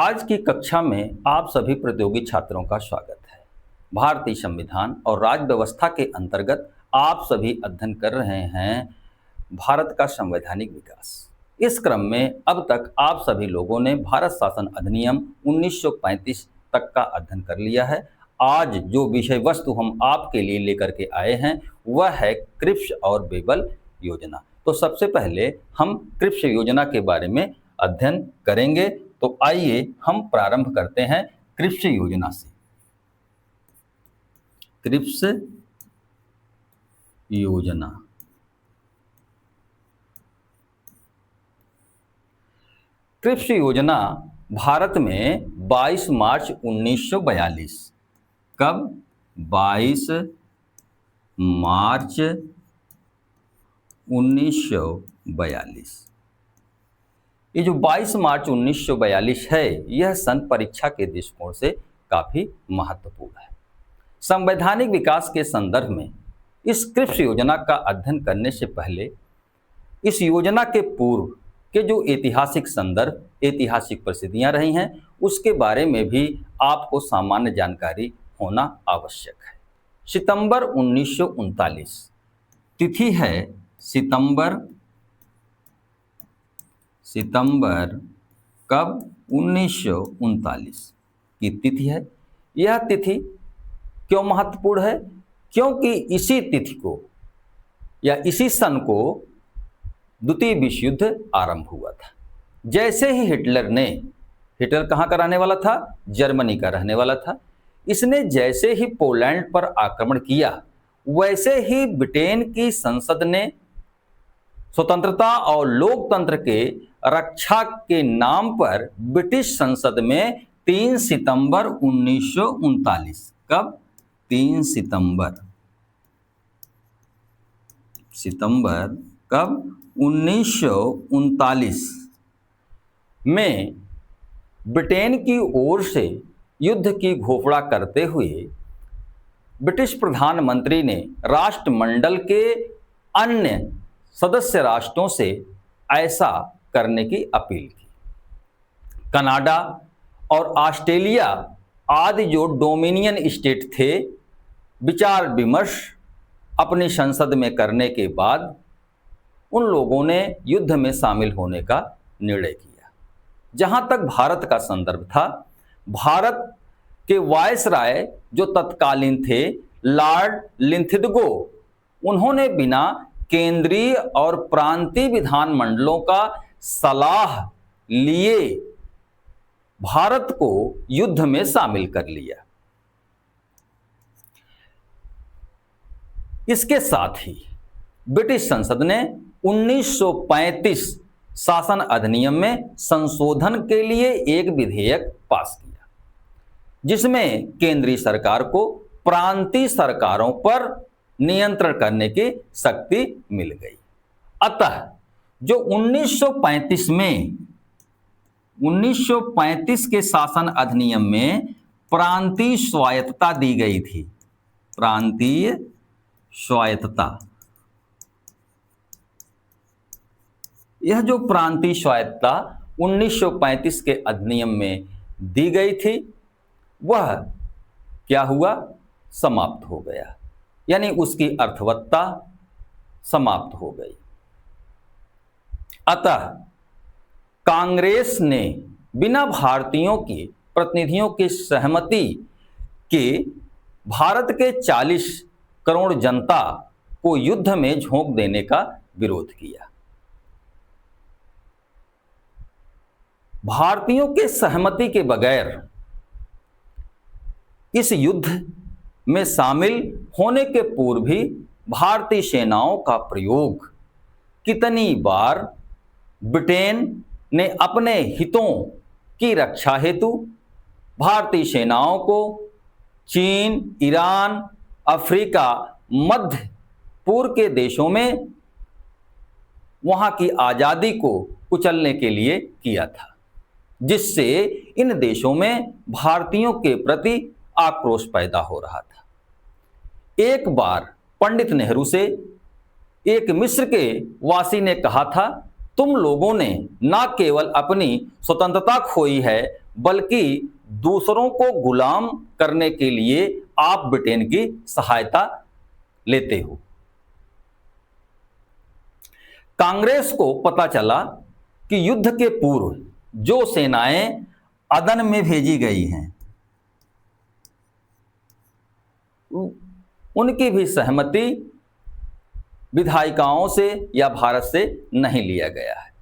आज की कक्षा में आप सभी प्रतियोगी छात्रों का स्वागत है। भारतीय संविधान और राज्य व्यवस्था के अंतर्गत आप सभी अध्ययन कर रहे हैं भारत का संवैधानिक विकास। इस क्रम में अब तक आप सभी लोगों ने भारत शासन अधिनियम 1935 तक का अध्ययन कर लिया है। आज जो विषय वस्तु हम आपके लिए लेकर के आए हैं वह है क्रिप्स और बेबल योजना। तो सबसे पहले हम क्रिप्स योजना के बारे में अध्ययन करेंगे। तो आइए हम प्रारंभ करते हैं क्रिप्स योजना से। क्रिप्स योजना क्रिप्स योजना भारत में 22 मार्च 1942 कब 22 मार्च 1942 ये जो 22 मार्च 1942 है यह सन परीक्षा के दृष्टिकोण से काफी महत्वपूर्ण है। संवैधानिक विकास के संदर्भ में इस क्रिप्स योजना का अध्ययन करने से पहले इस योजना के पूर्व के जो ऐतिहासिक संदर्भ, ऐतिहासिक परिस्थितियां रही हैं उसके बारे में भी आपको सामान्य जानकारी होना आवश्यक है। सितंबर 1939 तिथि है सितंबर कब 1939 की तिथि है। यह तिथि क्यों महत्वपूर्ण है? क्योंकि इसी तिथि को या इसी सन को द्वितीय विश्व युद्ध आरंभ हुआ था। जैसे ही हिटलर कहाँ का रहने वाला था? जर्मनी का रहने वाला था। इसने जैसे ही पोलैंड पर आक्रमण किया वैसे ही ब्रिटेन की संसद ने स्वतंत्रता और लोकतंत्र के रक्षा के नाम पर ब्रिटिश संसद में 3 सितंबर 1939 कब 3 सितंबर कब 1939 में ब्रिटेन की ओर से युद्ध की घोषणा करते हुए ब्रिटिश प्रधानमंत्री ने राष्ट्रमंडल के अन्य सदस्य राष्ट्रों से ऐसा करने की अपील की। कनाडा और ऑस्ट्रेलिया आदि जो डोमिनियन स्टेट थे, विचार विमर्श अपनी संसद में करने के बाद उन लोगों ने युद्ध में शामिल होने का निर्णय किया। जहां तक भारत का संदर्भ था, भारत के वायसराय जो तत्कालीन थे लॉर्ड लिंथिडगो, उन्होंने बिना केंद्रीय और प्रांतीय विधानमंडलों का सलाह लिए भारत को युद्ध में शामिल कर लिया। इसके साथ ही ब्रिटिश संसद ने 1935 शासन अधिनियम में संशोधन के लिए एक विधेयक पास किया जिसमें केंद्रीय सरकार को प्रांतीय सरकारों पर नियंत्रण करने की शक्ति मिल गई। अतः जो 1935 के शासन अधिनियम में प्रांतीय स्वायत्तता दी गई थी, प्रांतीय स्वायत्तता, यह जो प्रांतीय स्वायत्तता 1935 के अधिनियम में दी गई थी वह क्या हुआ? समाप्त हो गया, यानी उसकी अर्थवत्ता समाप्त हो गई। अतः कांग्रेस ने बिना भारतीयों के प्रतिनिधियों की सहमति के भारत के 40 करोड़ जनता को युद्ध में झोंक देने का विरोध किया। भारतीयों के सहमति के बगैर इस युद्ध में शामिल होने के पूर्व भी भारतीय सेनाओं का प्रयोग कितनी बार ब्रिटेन ने अपने हितों की रक्षा हेतु भारतीय सेनाओं को चीन, ईरान, अफ्रीका, मध्य पूर्व के देशों में वहां की आजादी को कुचलने के लिए किया था, जिससे इन देशों में भारतीयों के प्रति आक्रोश पैदा हो रहा था। एक बार पंडित नेहरू से एक मिस्र के वासी ने कहा था, तुम लोगों ने न केवल अपनी स्वतंत्रता खोई है बल्कि दूसरों को गुलाम करने के लिए आप ब्रिटेन की सहायता लेते हो। कांग्रेस को पता चला कि युद्ध के पूर्व जो सेनाएं अदन में भेजी गई हैं उनकी भी सहमति विधायिकाओं से या भारत से नहीं लिया गया है।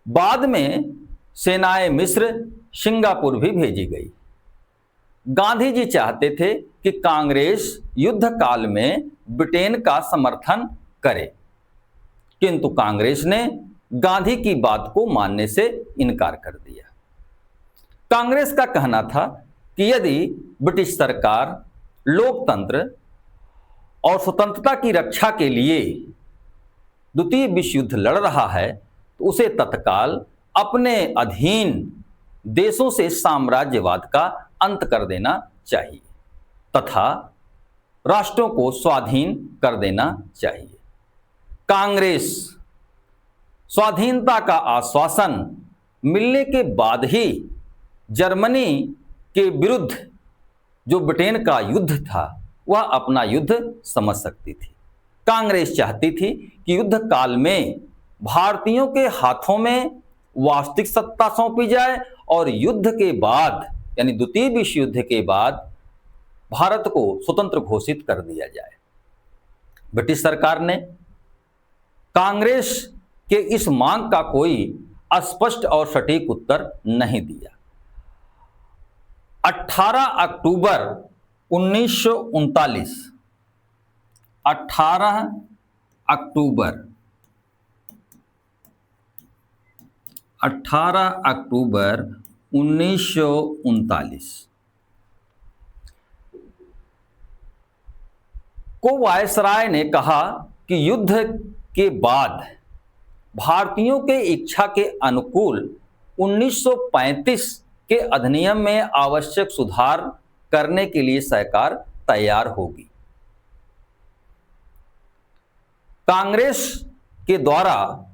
बाद में सेनाएं मिस्र, सिंगापुर भी भेजी गई। गांधी जी चाहते थे कि कांग्रेस युद्ध काल में ब्रिटेन का समर्थन करे, किंतु कांग्रेस ने गांधी की बात को मानने से इनकार कर दिया। कांग्रेस का कहना था कि यदि ब्रिटिश सरकार लोकतंत्र और स्वतंत्रता की रक्षा के लिए द्वितीय विश्व युद्ध लड़ रहा है तो उसे तत्काल अपने अधीन देशों से साम्राज्यवाद का अंत कर देना चाहिए तथा राष्ट्रों को स्वाधीन कर देना चाहिए। कांग्रेस स्वाधीनता का आश्वासन मिलने के बाद ही जर्मनी के विरुद्ध जो ब्रिटेन का युद्ध था वह अपना युद्ध समझ सकती थी। कांग्रेस चाहती थी कि युद्ध काल में भारतीयों के हाथों में वास्तविक सत्ता सौंपी जाए और युद्ध के बाद यानी द्वितीय विश्व युद्ध के बाद भारत को स्वतंत्र घोषित कर दिया जाए। ब्रिटिश सरकार ने कांग्रेस के इस मांग का कोई स्पष्ट और सटीक उत्तर नहीं दिया। 18 अक्टूबर 1939 18 अक्टूबर 1939 को वायसराय ने कहा कि युद्ध के बाद भारतीयों के इच्छा के अनुकूल 1935 के अधिनियम में आवश्यक सुधार करने के लिए सरकार तैयार होगी। कांग्रेस के द्वारा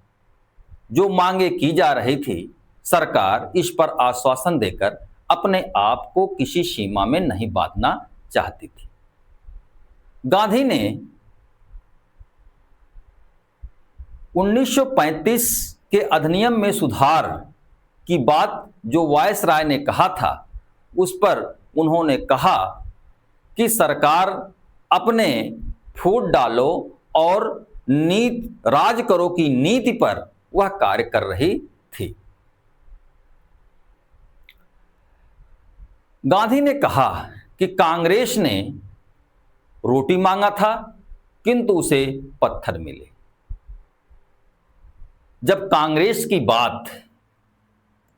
जो मांगे की जा रही थी, सरकार इस पर आश्वासन देकर अपने आप को किसी सीमा में नहीं बांधना चाहती थी। गांधी ने 1935 के अधिनियम में सुधार की बात जो वायसराय ने कहा था, उस पर उन्होंने कहा कि सरकार अपने फूट डालो और राज करो की नीति पर वह कार्य कर रही थी। गांधी ने कहा कि कांग्रेस ने रोटी मांगा था किंतु उसे पत्थर मिले। जब कांग्रेस की बात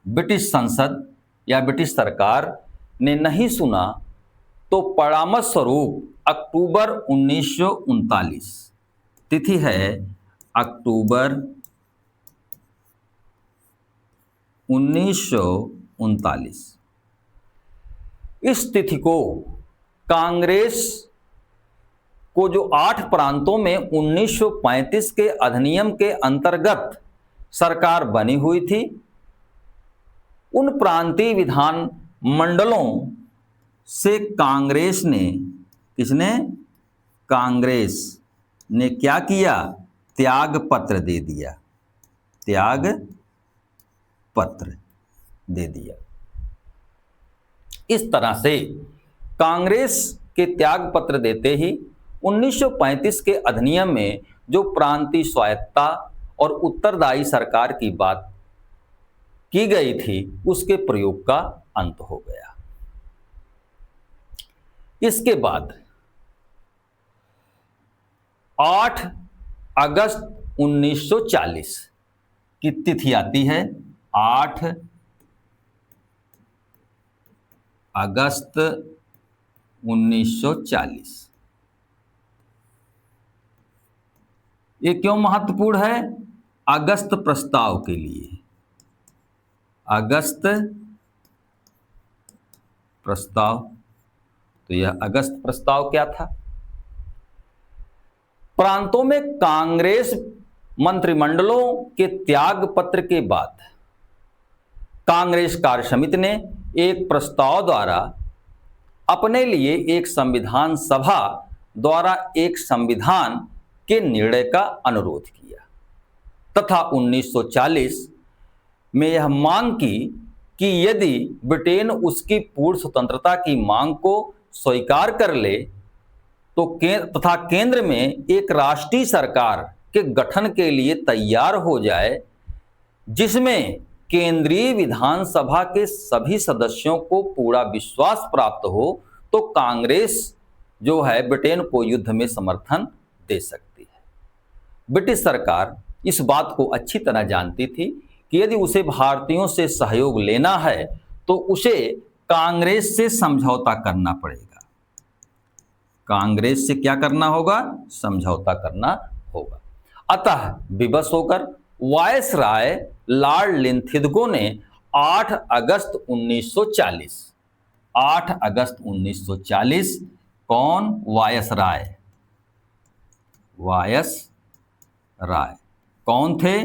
ब्रिटिश संसद या ब्रिटिश सरकार ने नहीं सुना तो परामर्श स्वरूप अक्टूबर 1939 तिथि है अक्टूबर 1939 इस तिथि को कांग्रेस को जो 8 प्रांतों में 1935 के अधिनियम के अंतर्गत सरकार बनी हुई थी, उन प्रांतीय विधान मंडलों से कांग्रेस ने कांग्रेस ने क्या किया? त्याग पत्र दे दिया। त्याग पत्र दे दिया। इस तरह से कांग्रेस के त्याग पत्र देते ही 1935 के अधिनियम में जो प्रांतीय स्वायत्तता और उत्तरदायी सरकार की बात की गई थी, उसके प्रयोग का अंत हो गया। इसके बाद 8 अगस्त 1940 की तिथि आती है। 8 अगस्त 1940। ये क्यों महत्वपूर्ण है? अगस्त प्रस्ताव के लिए। अगस्त प्रस्ताव, तो यह अगस्त प्रस्ताव क्या था? प्रांतों में कांग्रेस मंत्रिमंडलों के त्याग पत्र के बाद कांग्रेस कार्य समिति ने एक प्रस्ताव द्वारा अपने लिए एक संविधान सभा द्वारा एक संविधान के निर्णय का अनुरोध किया तथा 1940 में यह मांग की कि यदि ब्रिटेन उसकी पूर्ण स्वतंत्रता की मांग को स्वीकार कर ले तो तथा केंद्र में एक राष्ट्रीय सरकार के गठन के लिए तैयार हो जाए, जिसमें केंद्रीय विधानसभा के सभी सदस्यों को पूरा विश्वास प्राप्त हो, तो कांग्रेस जो है ब्रिटेन को युद्ध में समर्थन दे सकती है। ब्रिटिश सरकार इस बात को अच्छी तरह जानती थी कि यदि उसे भारतीयों से सहयोग लेना है तो उसे कांग्रेस से समझौता करना पड़ेगा। कांग्रेस से क्या करना होगा? समझौता करना होगा। अतः विवश होकर वायसराय लॉर्ड लिंथिडगो ने 8 अगस्त 1940 कौन? वायसराय कौन थे?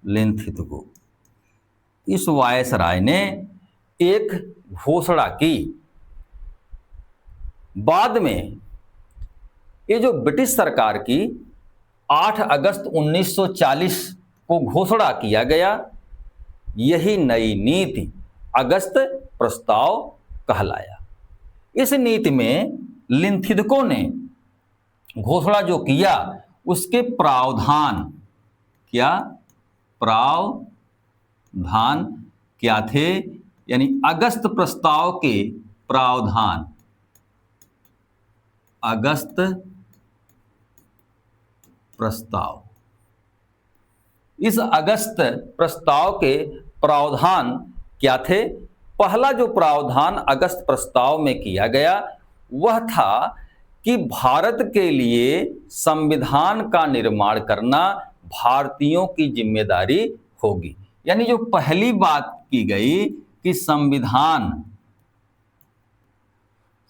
लिंथिडगो। इस वायसराय ने एक घोषणा की। बाद में ये जो ब्रिटिश सरकार की 8 अगस्त 1940 को घोषणा किया गया, यही नई नीति अगस्त प्रस्ताव कहलाया। इस नीति में लिंथिडगो ने घोषणा जो किया उसके प्रावधान क्या थे? यानी अगस्त प्रस्ताव के प्रावधान, अगस्त प्रस्ताव। इस अगस्त प्रस्ताव के प्रावधान क्या थे? पहला जो प्रावधान अगस्त प्रस्ताव में किया गया वह था कि भारत के लिए संविधान का निर्माण करना भारतीयों की जिम्मेदारी होगी। यानी जो पहली बात की गई कि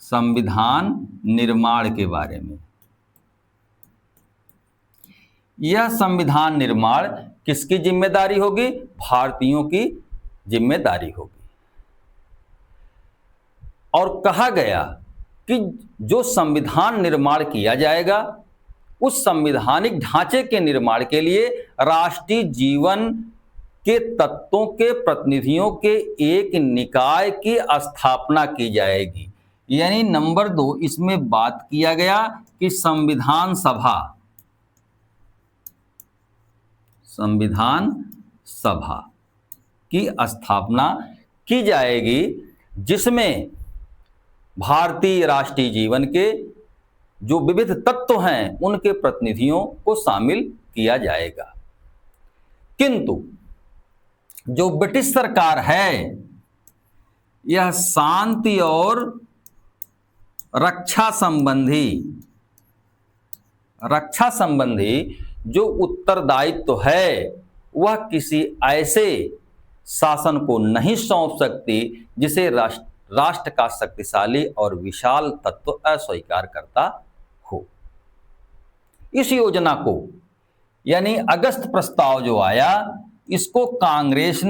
संविधान निर्माण के बारे में, यह संविधान निर्माण किसकी जिम्मेदारी होगी? भारतीयों की जिम्मेदारी होगी। और कहा गया कि जो संविधान निर्माण किया जाएगा उस संवैधानिक ढांचे के निर्माण के लिए राष्ट्रीय जीवन के तत्वों के प्रतिनिधियों के एक निकाय की स्थापना की जाएगी। यानी नंबर 2 इसमें बात किया गया कि संविधान सभा की स्थापना की जाएगी, जिसमें भारतीय राष्ट्रीय जीवन के जो विविध तत्व हैं उनके प्रतिनिधियों को शामिल किया जाएगा। किंतु जो ब्रिटिश सरकार है यह शांति और रक्षा संबंधी जो उत्तरदायित्व है वह किसी ऐसे शासन को नहीं सौंप सकती जिसे राष्ट्र का शक्तिशाली और विशाल तत्व अस्वीकार करता हो। इस योजना को यानी अगस्त प्रस्ताव जो आया इसको कांग्रेस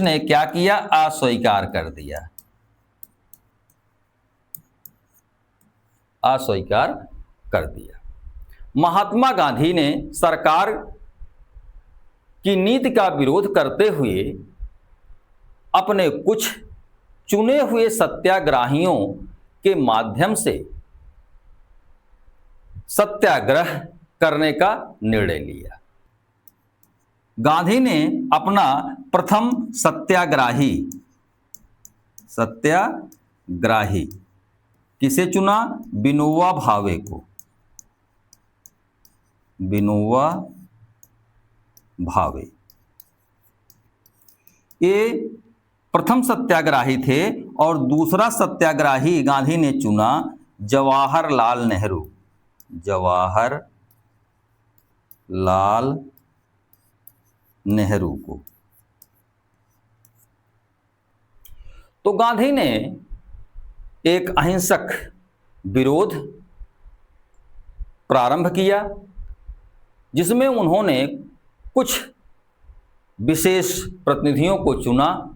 ने क्या किया? अस्वीकार कर दिया। महात्मा गांधी ने सरकार की नीति का विरोध करते हुए अपने कुछ चुने हुए सत्याग्रहियों के माध्यम से सत्याग्रह करने का निर्णय लिया। गांधी ने अपना प्रथम सत्याग्राही किसे चुना? विनोबा भावे को। विनोबा भावे ये प्रथम सत्याग्रही थे और दूसरा सत्याग्रही गांधी ने चुना जवाहरलाल नेहरू को। तो गांधी ने एक अहिंसक विरोध प्रारंभ किया, जिसमें उन्होंने कुछ विशेष प्रतिनिधियों को चुना,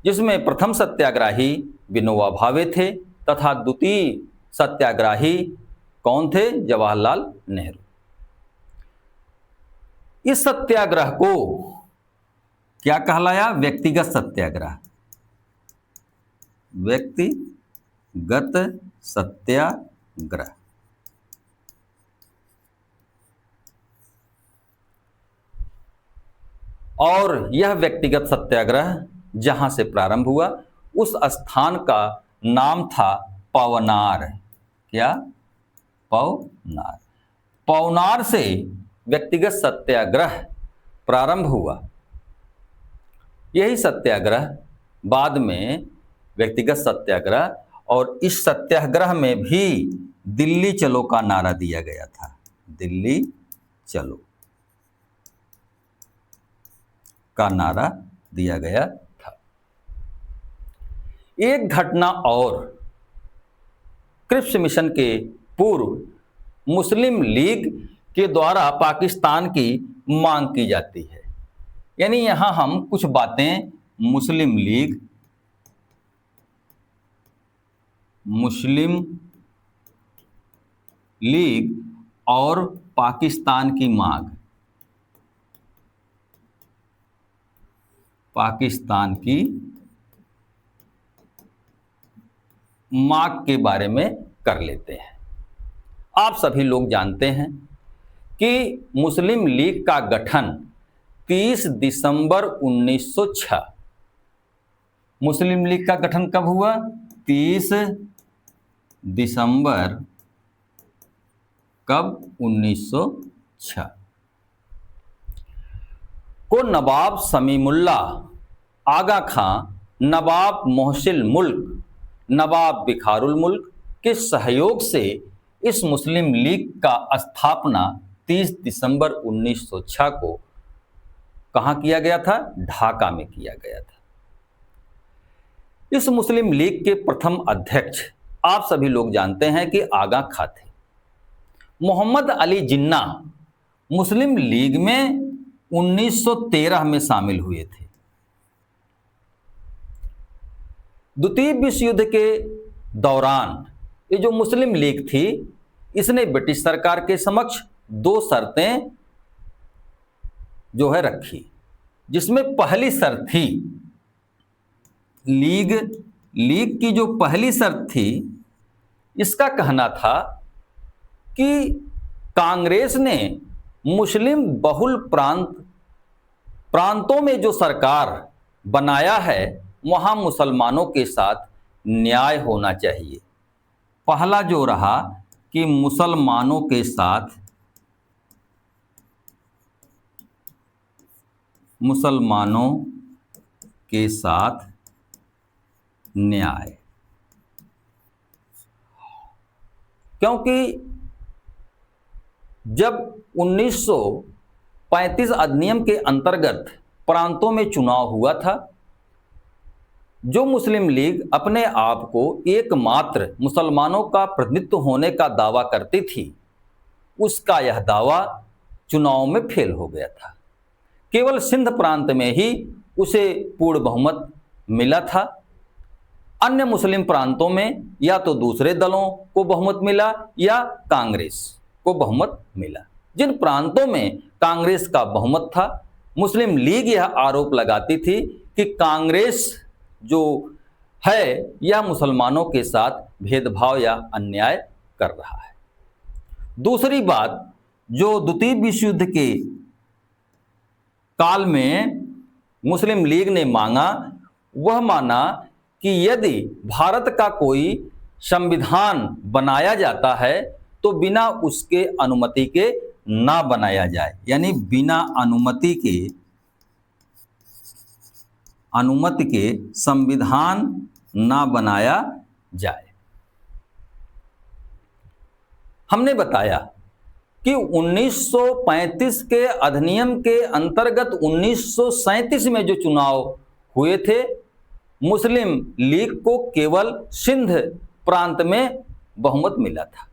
जिसमें प्रथम सत्याग्रही विनोबा भावे थे तथा द्वितीय सत्याग्रही कौन थे? जवाहरलाल नेहरू। इस सत्याग्रह को क्या कहलाया? व्यक्तिगत सत्याग्रह। व्यक्तिगत सत्याग्रह। और यह व्यक्तिगत सत्याग्रह जहां से प्रारंभ हुआ उस स्थान का नाम था पवनार। क्या? पवनार। पवनार से व्यक्तिगत सत्याग्रह प्रारंभ हुआ। यही सत्याग्रह बाद में व्यक्तिगत सत्याग्रह, और इस सत्याग्रह में भी दिल्ली चलो का नारा दिया गया था। दिल्ली चलो का नारा दिया गया था। एक घटना और, क्रिप्स मिशन के पूर्व मुस्लिम लीग के द्वारा पाकिस्तान की मांग की जाती है। यानी यहां हम कुछ बातें मुस्लिम लीग और पाकिस्तान की मांग, पाकिस्तान की मांग के बारे में कर लेते हैं। आप सभी लोग जानते हैं कि मुस्लिम लीग का गठन 30 दिसंबर 1906, मुस्लिम लीग का गठन कब हुआ? 30 दिसंबर कब? 1906 को नवाब समीमुल्ला आगा खां, नवाब मोहसिन मुल्क, नवाब बिखारुल मुल्क के सहयोग से इस मुस्लिम लीग का स्थापना 30 दिसंबर 1906 को कहां किया गया था? ढाका में किया गया था। इस मुस्लिम लीग के प्रथम अध्यक्ष आप सभी लोग जानते हैं कि आगा खां थे। मोहम्मद अली जिन्ना मुस्लिम लीग में 1913 में शामिल हुए थे। द्वितीय विश्व युद्ध के दौरान ये जो मुस्लिम लीग थी, इसने ब्रिटिश सरकार के समक्ष 2 शर्तें जो है रखी, जिसमें पहली शर्त थी, लीग की जो पहली शर्त थी, इसका कहना था कि कांग्रेस ने मुस्लिम बहुल प्रांतों में जो सरकार बनाया है वहां मुसलमानों के साथ न्याय होना चाहिए। पहला जो रहा कि मुसलमानों के साथ न्याय, क्योंकि जब 1935 अधिनियम के अंतर्गत प्रांतों में चुनाव हुआ था, जो मुस्लिम लीग अपने आप को एकमात्र मुसलमानों का प्रतिनिधित्व होने का दावा करती थी, उसका यह दावा चुनाव में फेल हो गया था। केवल सिंध प्रांत में ही उसे पूर्ण बहुमत मिला था। अन्य मुस्लिम प्रांतों में या तो दूसरे दलों को बहुमत मिला या कांग्रेस को बहुमत मिला। जिन प्रांतों में कांग्रेस का बहुमत था, मुस्लिम लीग यह आरोप लगाती थी कि कांग्रेस जो है यह मुसलमानों के साथ भेदभाव या अन्याय कर रहा है। दूसरी बात जो द्वितीय विश्व युद्ध के काल में मुस्लिम लीग ने मांगा, वह माना कि यदि भारत का कोई संविधान बनाया जाता है तो बिना उसके अनुमति के ना बनाया जाए, यानी बिना अनुमति के संविधान ना बनाया जाए। हमने बताया कि 1935 के अधिनियम के अंतर्गत 1937 में जो चुनाव हुए थे, मुस्लिम लीग को केवल सिंध प्रांत में बहुमत मिला था।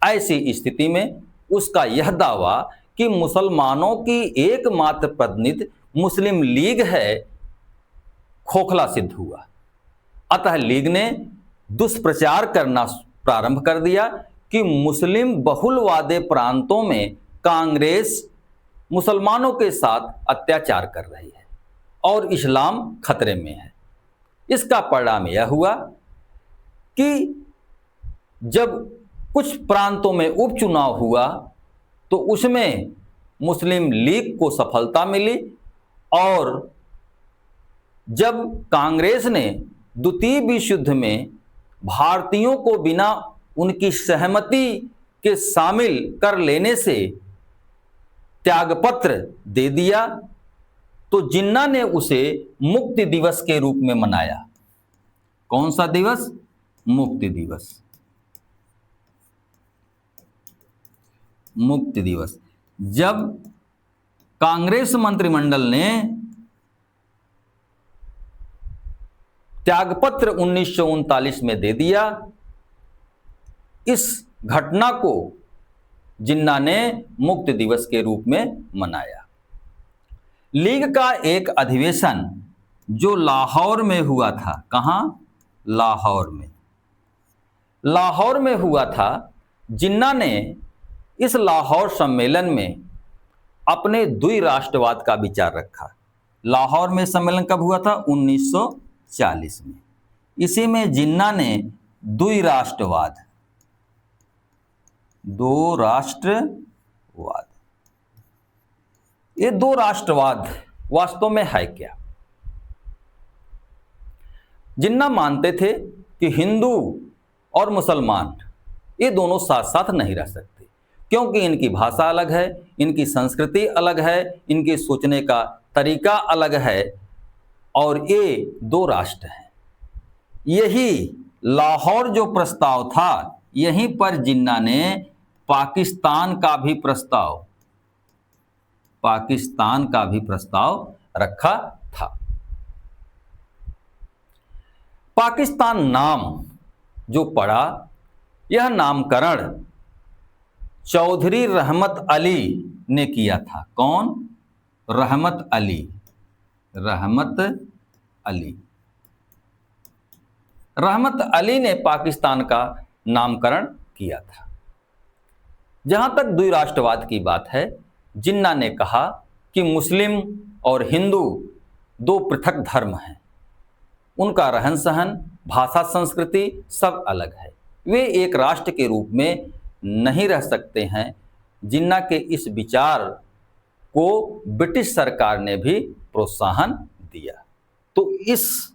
ऐसी स्थिति में उसका यह दावा कि मुसलमानों की एकमात्र प्रतिनिधि मुस्लिम लीग है, खोखला सिद्ध हुआ। अतः लीग ने दुष्प्रचार करना प्रारंभ कर दिया कि मुस्लिम बहुलवादे प्रांतों में कांग्रेस मुसलमानों के साथ अत्याचार कर रही है और इस्लाम खतरे में है। इसका परिणाम यह हुआ कि जब कुछ प्रांतों में उपचुनाव हुआ तो उसमें मुस्लिम लीग को सफलता मिली और जब कांग्रेस ने द्वितीय विश्व युद्ध में भारतीयों को बिना उनकी सहमति के शामिल कर लेने से त्यागपत्र दे दिया तो जिन्ना ने उसे मुक्ति दिवस के रूप में मनाया। कौन सा दिवस? मुक्ति दिवस। मुक्ति दिवस। जब कांग्रेस मंत्रिमंडल ने त्यागपत्र 1939 में दे दिया, इस घटना को जिन्ना ने मुक्ति दिवस के रूप में मनाया। लीग का एक अधिवेशन जो लाहौर में हुआ था, कहां? लाहौर में। लाहौर में हुआ था। जिन्ना ने इस लाहौर सम्मेलन में अपने द्विराष्ट्रवाद का विचार रखा। लाहौर में सम्मेलन कब हुआ था? 1940 में। इसी में जिन्ना ने द्विराष्ट्रवाद, दो राष्ट्रवाद, ये दो राष्ट्रवाद वास्तव में है क्या? जिन्ना मानते थे कि हिंदू और मुसलमान ये दोनों साथ साथ नहीं रह सकते, क्योंकि इनकी भाषा अलग है, इनकी संस्कृति अलग है, इनके सोचने का तरीका अलग है और ये दो राष्ट्र हैं। यही लाहौर जो प्रस्ताव था, यहीं पर जिन्ना ने पाकिस्तान का भी प्रस्ताव रखा था। पाकिस्तान नाम जो पड़ा, यह नामकरण चौधरी रहमत अली ने किया था। कौन? रहमत अली। रहमत अली ने पाकिस्तान का नामकरण किया था। जहां तक द्विराष्ट्रवाद की बात है, जिन्ना ने कहा कि मुस्लिम और हिंदू दो पृथक धर्म हैं, उनका रहन सहन, भाषा, संस्कृति सब अलग है, वे एक राष्ट्र के रूप में नहीं रह सकते हैं। जिन्ना के इस विचार को ब्रिटिश सरकार ने भी प्रोत्साहन दिया। तो इस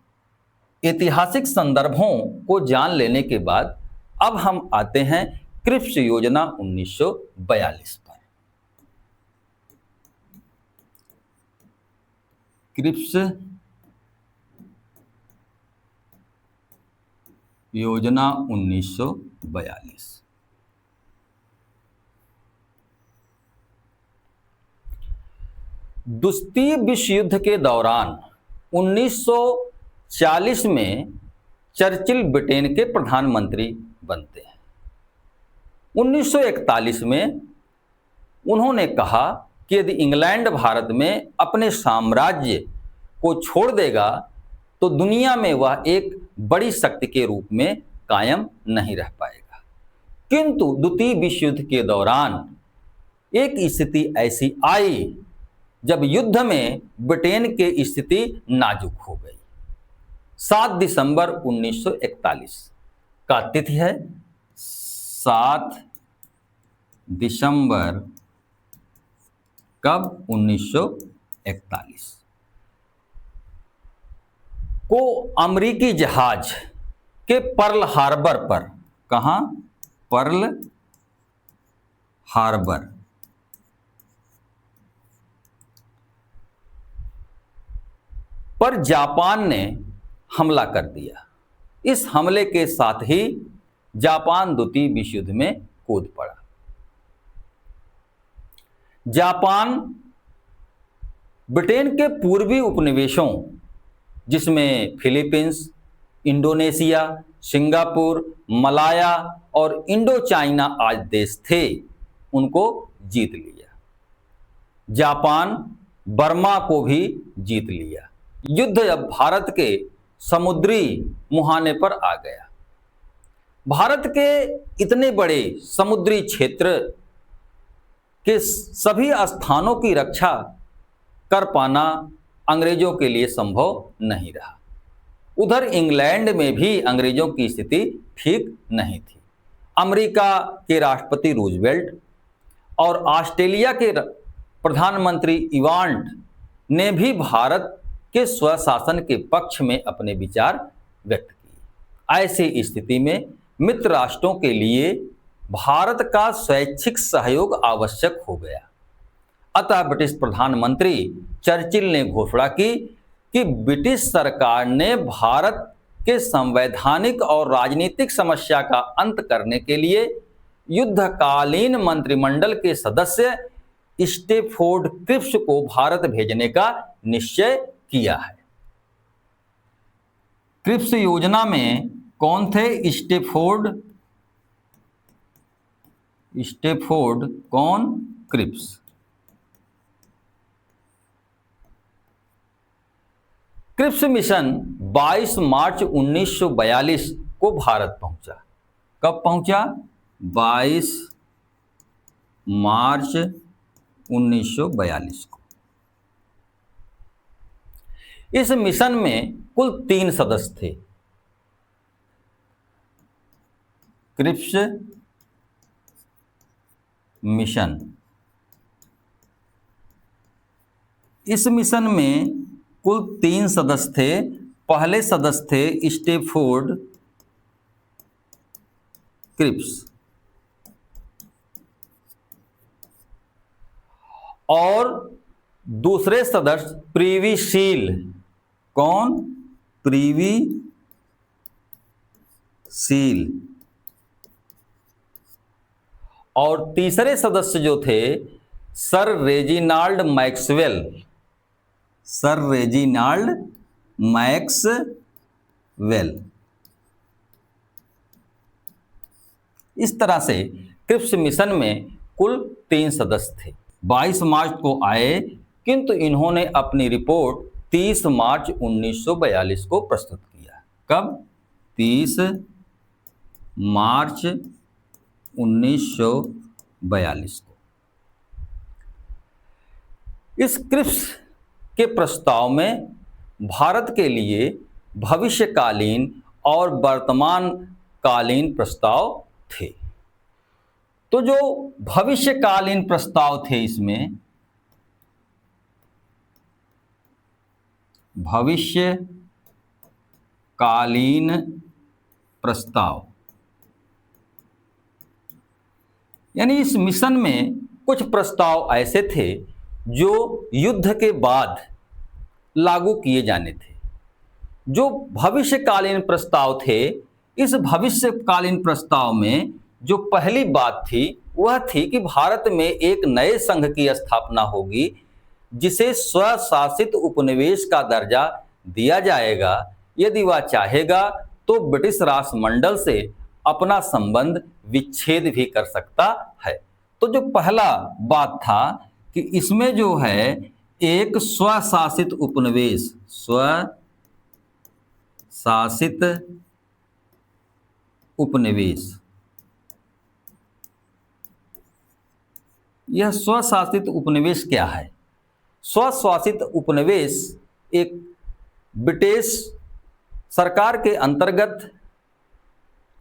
ऐतिहासिक संदर्भों को जान लेने के बाद अब हम आते हैं क्रिप्स योजना 1942 पर। क्रिप्स योजना 1942। द्वितीय विश्व युद्ध के दौरान 1940 में चर्चिल ब्रिटेन के प्रधानमंत्री बनते हैं। 1941 में उन्होंने कहा कि यदि इंग्लैंड भारत में अपने साम्राज्य को छोड़ देगा तो दुनिया में वह एक बड़ी शक्ति के रूप में कायम नहीं रह पाएगा। किंतु द्वितीय विश्व युद्ध के दौरान एक स्थिति ऐसी आई जब युद्ध में ब्रिटेन की स्थिति नाजुक हो गई। 7 दिसंबर 1941 का तिथि है। 7 दिसंबर कब? 1941 को अमेरिकी जहाज के पर्ल हार्बर पर, कहां? पर्ल हार्बर पर जापान ने हमला कर दिया। इस हमले के साथ ही जापान द्वितीय विश्व युद्ध में कूद पड़ा। जापान ब्रिटेन के पूर्वी उपनिवेशों जिसमें फिलीपींस, इंडोनेशिया, सिंगापुर, मलाया और इंडो चाइना आज देश थे, उनको जीत लिया। जापान, बर्मा को भी जीत लिया। युद्ध अब भारत के समुद्री मुहाने पर आ गया। भारत के इतने बड़े समुद्री क्षेत्र के सभी स्थानों की रक्षा कर पाना अंग्रेजों के लिए संभव नहीं रहा। उधर इंग्लैंड में भी अंग्रेजों की स्थिति ठीक नहीं थी। अमेरिका के राष्ट्रपति रूजवेल्ट और ऑस्ट्रेलिया के प्रधानमंत्री इवांट ने भी भारत के स्वशासन के पक्ष में अपने विचार व्यक्त किए। ऐसी स्थिति में मित्र राष्ट्रों के लिए भारत का स्वैच्छिक सहयोग आवश्यक हो गया। अतः ब्रिटिश प्रधानमंत्री चर्चिल ने घोषणा की कि ब्रिटिश सरकार ने भारत के संवैधानिक और राजनीतिक समस्या का अंत करने के लिए युद्धकालीन मंत्रिमंडल के सदस्य स्टैफोर्ड क्रिप्स को भारत भेजने का निश्चय किया है। क्रिप्स योजना में कौन थे? स्टैफोर्ड कौन? क्रिप्स। क्रिप्स मिशन 22 मार्च 1942 को भारत पहुंचा। कब पहुंचा? 22 मार्च 1942 को। इस मिशन में कुल 3 सदस्य थे। क्रिप्स मिशन, इस मिशन में कुल 3 सदस्य थे। पहले सदस्य थे स्टैफोर्ड क्रिप्स और दूसरे सदस्य प्रिवी सील। कौन? Privy seal. और तीसरे सदस्य जो थे sir Reginald Maxwell. Sir Reginald Maxwell. इस तरह से क्रिप्स मिशन में कुल 3 सदस्य थे। 22 मार्च को आए, किंतु इन्होंने अपनी रिपोर्ट 30 मार्च 1942 को प्रस्तुत किया। कब? 30 मार्च 1942 को। इस क्रिप्स के प्रस्ताव में भारत के लिए भविष्यकालीन और वर्तमान कालीन प्रस्ताव थे। तो जो भविष्यकालीन प्रस्ताव थे, इसमें भविष्यकालीन प्रस्ताव यानी इस मिशन में कुछ प्रस्ताव ऐसे थे जो युद्ध के बाद लागू किए जाने थे। जो भविष्यकालीन प्रस्ताव थे, इस भविष्यकालीन प्रस्ताव में जो पहली बात थी वह थी कि भारत में एक नए संघ की स्थापना होगी जिसे स्वशासित उपनिवेश का दर्जा दिया जाएगा। यदि वह चाहेगा तो ब्रिटिश राष्ट्रमंडल से अपना संबंध विच्छेद भी कर सकता है। तो जो पहला बात था कि इसमें जो है एक स्वशासित उपनिवेश, स्वशासित उपनिवेश, यह स्वशासित उपनिवेश क्या है? स्वशासित उपनिवेश एक ब्रिटिश सरकार के अंतर्गत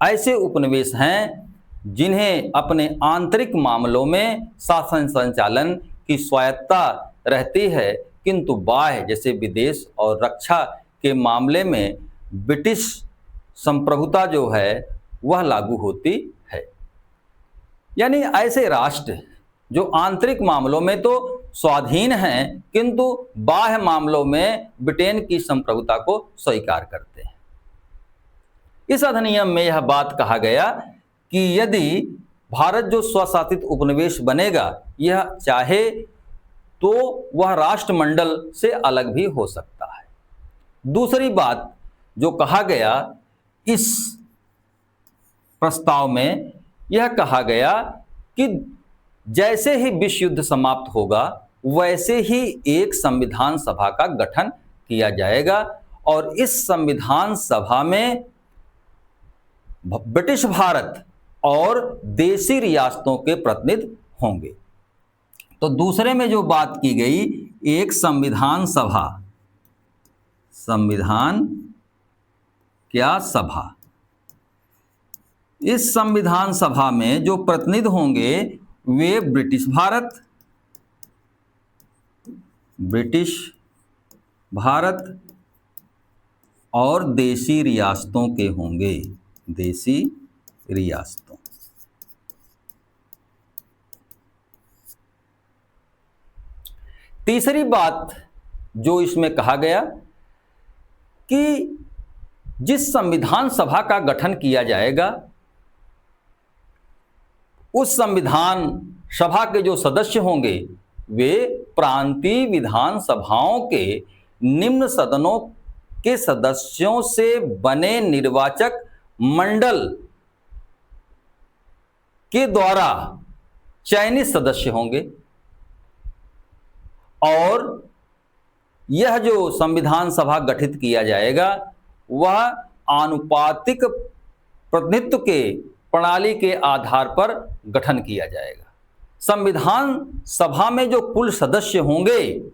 ऐसे उपनिवेश हैं जिन्हें अपने आंतरिक मामलों में शासन संचालन की स्वायत्तता रहती है, किंतु बाह्य जैसे विदेश और रक्षा के मामले में ब्रिटिश संप्रभुता जो है वह लागू होती है। यानी ऐसे राष्ट्र जो आंतरिक मामलों में तो स्वाधीन हैं, किंतु बाह्य मामलों में ब्रिटेन की संप्रभुता को स्वीकार करते हैं। इस अधिनियम में यह बात कहा गया कि यदि भारत जो स्वशासित उपनिवेश बनेगा, यह चाहे तो वह राष्ट्रमंडल से अलग भी हो सकता है। दूसरी बात, जो कहा गया इस प्रस्ताव में, यह कहा गया कि जैसे ही विश्व युद्ध समाप्त होगा वैसे ही एक संविधान सभा का गठन किया जाएगा और इस संविधान सभा में ब्रिटिश भारत और देशी रियासतों के प्रतिनिधि होंगे। तो दूसरे में जो बात की गई, एक संविधान सभा, संविधान क्या सभा, इस संविधान सभा में जो प्रतिनिधि होंगे वे ब्रिटिश भारत और देशी रियासतों के होंगे, देशी रियासतों। तीसरी बात जो इसमें कहा गया कि जिस संविधान सभा का गठन किया जाएगा उस संविधान सभा के जो सदस्य होंगे वे प्रांतीय विधान सभाओं के निम्न सदनों के सदस्यों से बने निर्वाचक मंडल के द्वारा चयनित सदस्य होंगे और यह जो संविधान सभा गठित किया जाएगा वह आनुपातिक प्रतिनिधित्व के प्रणाली के आधार पर गठन किया जाएगा। संविधान सभा में जो कुल सदस्य होंगे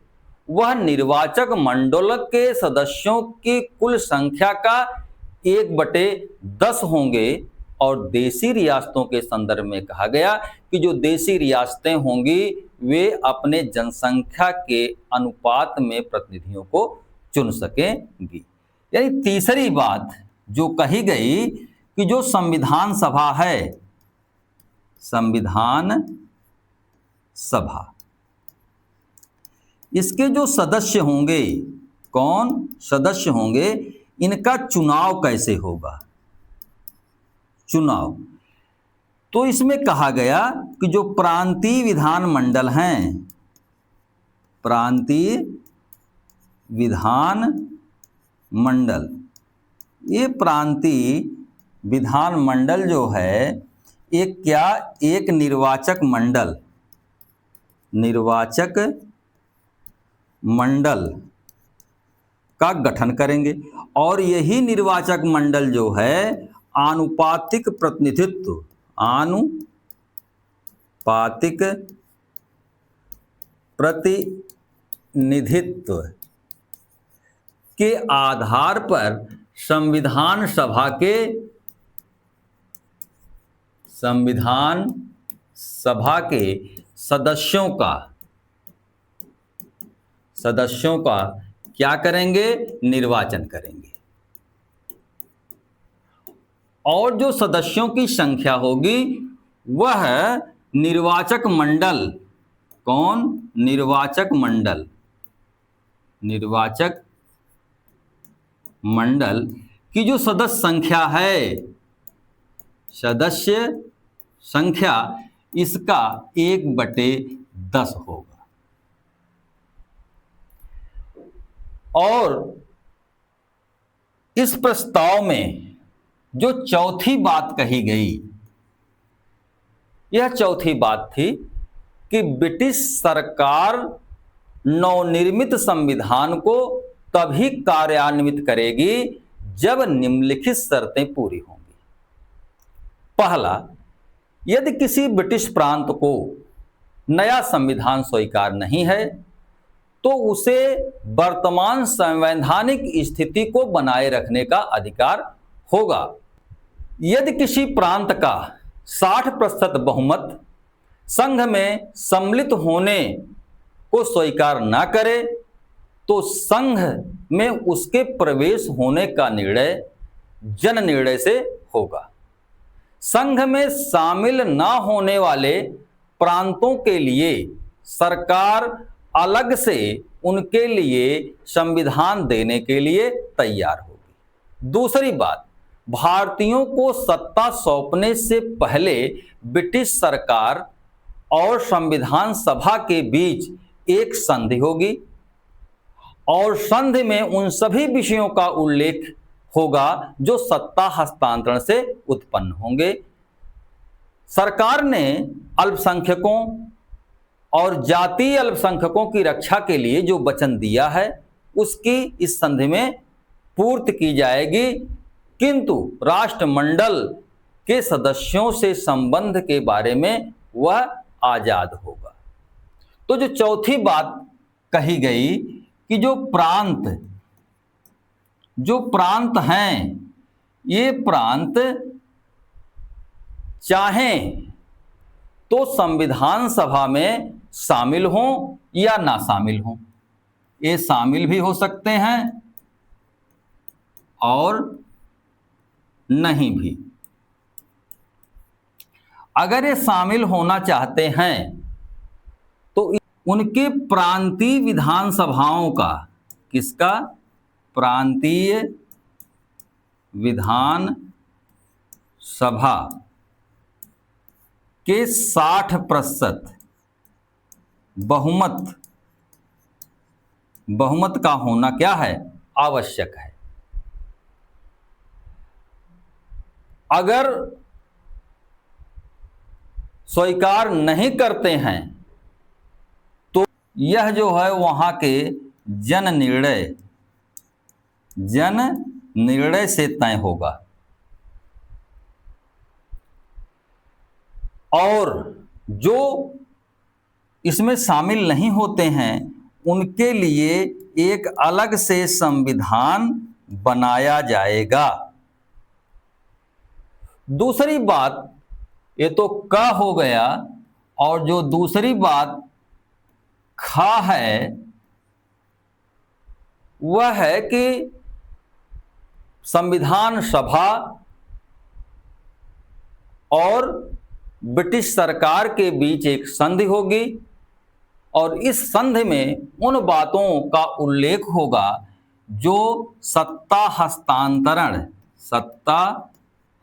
वह निर्वाचक मंडल के सदस्यों की कुल संख्या का 1/10 होंगे और देशी रियासतों के संदर्भ में कहा गया कि जो देशी रियासतें होंगी वे अपने जनसंख्या के अनुपात में प्रतिनिधियों को चुन सकेंगी। यानी तीसरी बात जो कही गई कि जो संविधान सभा है, संविधान सभा, इसके जो सदस्य होंगे, कौन सदस्य होंगे, इनका चुनाव कैसे होगा, चुनाव। तो इसमें कहा गया कि जो प्रांतीय विधान मंडल हैं, प्रांतीय विधान मंडल, ये प्रांतीय विधान मंडल जो है एक निर्वाचक मंडल, निर्वाचक मंडल का गठन करेंगे और यही निर्वाचक मंडल जो है आनुपातिक प्रतिनिधित्व, आनुपातिक प्रतिनिधित्व के आधार पर संविधान सभा के सदस्यों का क्या करेंगे, निर्वाचन करेंगे और जो सदस्यों की संख्या होगी वह निर्वाचक मंडल, कौन, निर्वाचक मंडल की जो सदस्य संख्या है, सदस्य संख्या इसका 1/10 होगा। और इस प्रस्ताव में जो चौथी बात कही गई, यह चौथी बात थी कि ब्रिटिश सरकार नवनिर्मित संविधान को तभी कार्यान्वित करेगी जब निम्नलिखित शर्तें पूरी होंगी। पहला, यदि किसी ब्रिटिश प्रांत को नया संविधान स्वीकार नहीं है तो उसे वर्तमान संवैधानिक स्थिति को बनाए रखने का अधिकार होगा। यदि किसी प्रांत का 60% बहुमत संघ में सम्मिलित होने को स्वीकार न करे तो संघ में उसके प्रवेश होने का निर्णय जन निर्णय से होगा। संघ में शामिल न होने वाले प्रांतों के लिए सरकार अलग से उनके लिए संविधान देने के लिए तैयार होगी। दूसरी बात, भारतीयों को सत्ता सौंपने से पहले ब्रिटिश सरकार और संविधान सभा के बीच एक संधि होगी और संधि में उन सभी विषयों का उल्लेख होगा जो सत्ता हस्तांतरण से उत्पन्न होंगे। सरकार ने अल्पसंख्यकों और जातीय अल्पसंख्यकों की रक्षा के लिए जो वचन दिया है उसकी इस संधि में पूर्ति की जाएगी, किंतु राष्ट्रमंडल के सदस्यों से संबंध के बारे में वह आजाद होगा। तो जो चौथी बात कही गई कि जो प्रांत हैं, ये प्रांत चाहें तो संविधान सभा में शामिल हों या ना शामिल हों। ये शामिल भी हो सकते हैं और नहीं भी। अगर ये शामिल होना चाहते हैं तो उनके प्रांतीय विधानसभाओं का, किसका? प्रांतीय विधान सभा के 60% बहुमत का होना क्या है? आवश्यक है। अगर स्वीकार नहीं करते हैं तो यह जो है वहां के जन निर्णय से तय होगा। और जो इसमें शामिल नहीं होते हैं उनके लिए एक अलग से संविधान बनाया जाएगा। दूसरी बात, ये तो क हो गया, और जो दूसरी बात ख है वह है कि संविधान सभा और ब्रिटिश सरकार के बीच एक संधि होगी और इस संधि में उन बातों का उल्लेख होगा जो सत्ता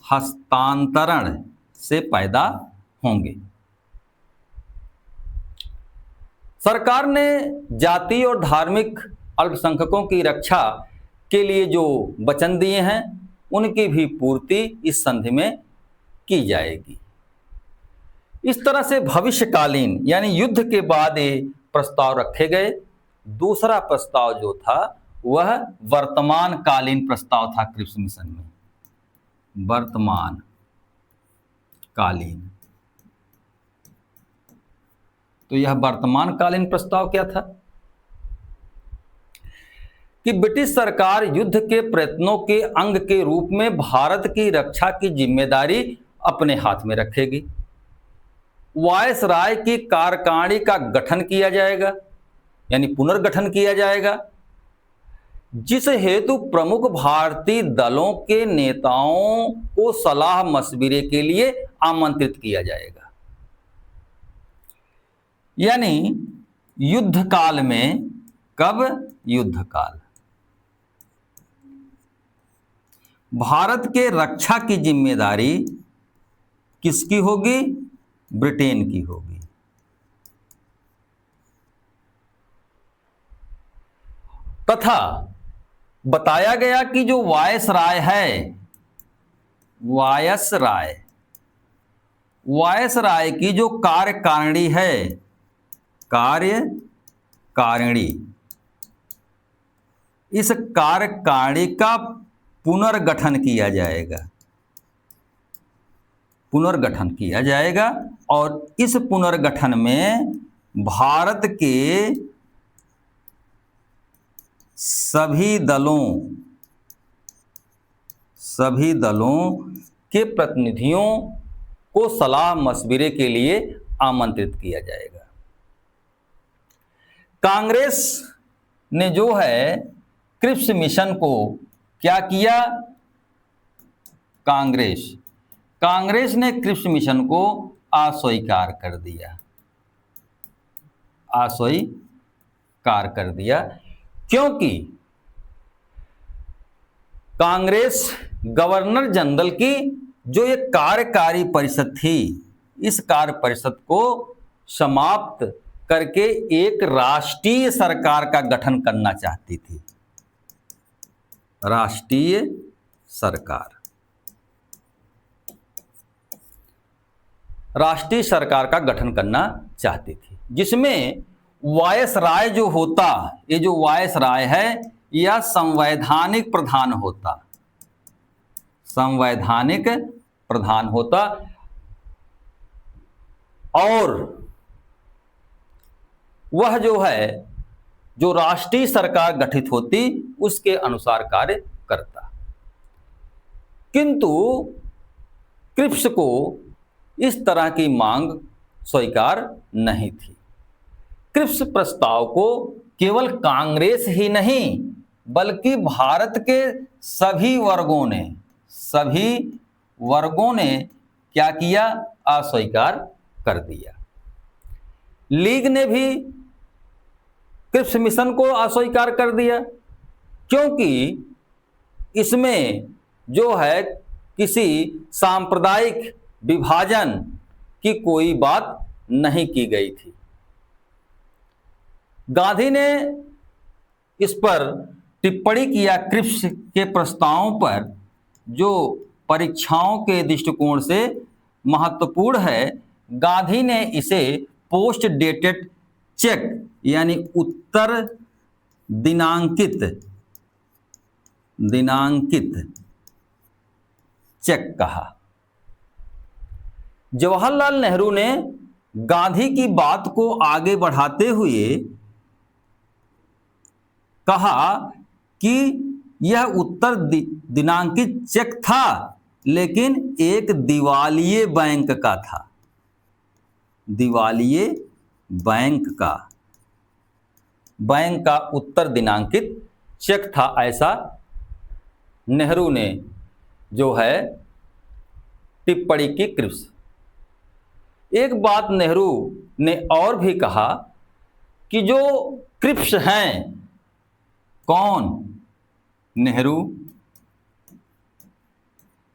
हस्तांतरण से पैदा होंगे। सरकार ने जातीय और धार्मिक अल्पसंख्यकों की रक्षा के लिए जो वचन दिए हैं उनकी भी पूर्ति इस संधि में की जाएगी। इस तरह से भविष्यकालीन यानी युद्ध के बाद ये प्रस्ताव रखे गए। दूसरा प्रस्ताव जो था वह वर्तमान कालीन प्रस्ताव था क्रिप्स मिशन में। वर्तमान कालीन, तो यह वर्तमान कालीन प्रस्ताव क्या था कि ब्रिटिश सरकार युद्ध के प्रयत्नों के अंग के रूप में भारत की रक्षा की जिम्मेदारी अपने हाथ में रखेगी। वायसराय की कार्यकारिणी का गठन किया जाएगा यानी पुनर्गठन किया जाएगा, जिस हेतु प्रमुख भारतीय दलों के नेताओं को सलाह मशविरे के लिए आमंत्रित किया जाएगा। यानी युद्ध काल में, कब? युद्ध काल, भारत के रक्षा की जिम्मेदारी किसकी होगी? ब्रिटेन की होगी। तथा बताया गया कि जो वायसराय है, वायसराय की जो कार्यकारिणी है, कार्यकारिणी, इस कार्यकारिणी का पुनर्गठन किया जाएगा और इस पुनर्गठन में भारत के सभी दलों के प्रतिनिधियों को सलाह मशविरे के लिए आमंत्रित किया जाएगा। कांग्रेस ने जो है क्रिप्स मिशन को क्या किया? कांग्रेस ने क्रिप्स मिशन को अस्वीकार कर दिया क्योंकि कांग्रेस गवर्नर जनरल की जो एक कार्यकारी परिषद थी, इस कार्य परिषद को समाप्त करके एक राष्ट्रीय सरकार का गठन करना चाहती थी। राष्ट्रीय सरकार, राष्ट्रीय सरकार का गठन करना चाहती थी, जिसमें वायसराय जो होता, ये जो वायसराय है यह संवैधानिक प्रधान होता, संवैधानिक प्रधान होता और वह जो है जो राष्ट्रीय सरकार गठित होती उसके अनुसार कार्य करता। किंतु क्रिप्स को इस तरह की मांग स्वीकार नहीं थी। क्रिप्स प्रस्ताव को केवल कांग्रेस ही नहीं बल्कि भारत के सभी वर्गों ने क्या किया, अस्वीकार कर दिया। लीग ने भी क्रिप्स मिशन को अस्वीकार कर दिया, क्योंकि इसमें जो है किसी सांप्रदायिक विभाजन की कोई बात नहीं की गई थी। गांधी ने इस पर टिप्पणी किया, क्रिप्स के प्रस्तावों पर जो परीक्षाओं के दृष्टिकोण से महत्वपूर्ण है। गांधी ने इसे पोस्ट डेटेड चेक यानी उत्तर दिनांकित चेक कहा। जवाहरलाल नेहरू ने गांधी की बात को आगे बढ़ाते हुए कहा कि यह उत्तर दिनांकित चेक था, लेकिन एक दिवालिये बैंक का था, दिवालिये बैंक का उत्तर दिनांकित चेक था, ऐसा नेहरू ने जो है टिप्पणी की क्रिप्स। एक बात नेहरू ने और भी कहा कि जो क्रिप्स हैं, कौन? नेहरू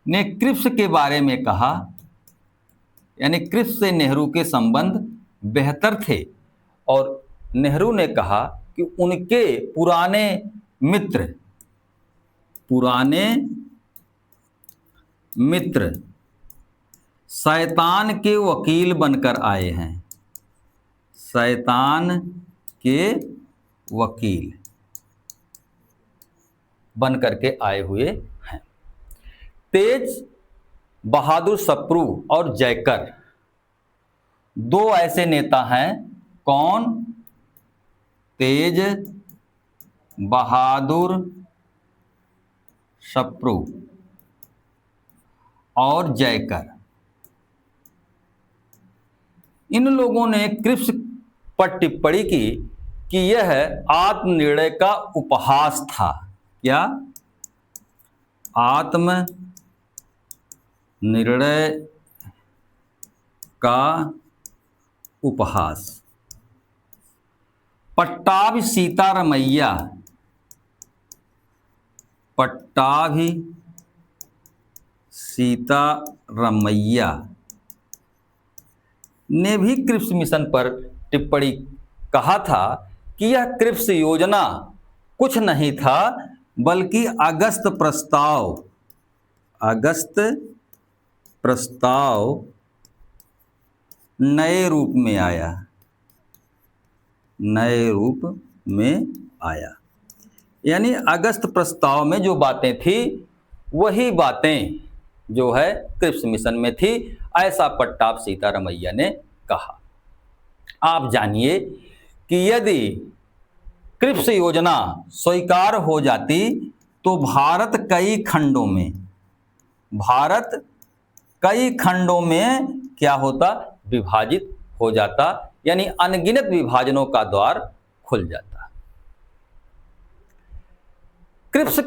ने क्रिप्स के बारे में कहा, यानी क्रिप्स से नेहरू के संबंध बेहतर थे और नेहरू ने कहा कि उनके पुराने मित्र शैतान के वकील बनकर आए हैं, शैतान के वकील बनकर के आए हुए हैं। तेज बहादुर सप्रू और जयकर दो ऐसे नेता हैं। कौन? तेज बहादुर सप्रू और जयकर। इन लोगों ने क्रिप्स पर टिप्पणी की कि यह आत्मनिर्णय का उपहास था। क्या? आत्मनिर्णय का उपहास। पट्टाभी सीतारमैया ने भी क्रिप्स मिशन पर टिप्पणी कहा था कि यह क्रिप्स योजना कुछ नहीं था बल्कि अगस्त प्रस्ताव नए रूप में आया। यानी अगस्त प्रस्ताव में जो बातें थी वही बातें जो है क्रिप्स मिशन में थी, ऐसा पट्टाभ सीतारमैया ने कहा। आप जानिए कि यदि क्रिप्स योजना स्वीकार हो जाती तो भारत कई खंडों में क्या होता? विभाजित हो जाता, यानी अनगिनत विभाजनों का द्वार खुल जाता। क्रिप्स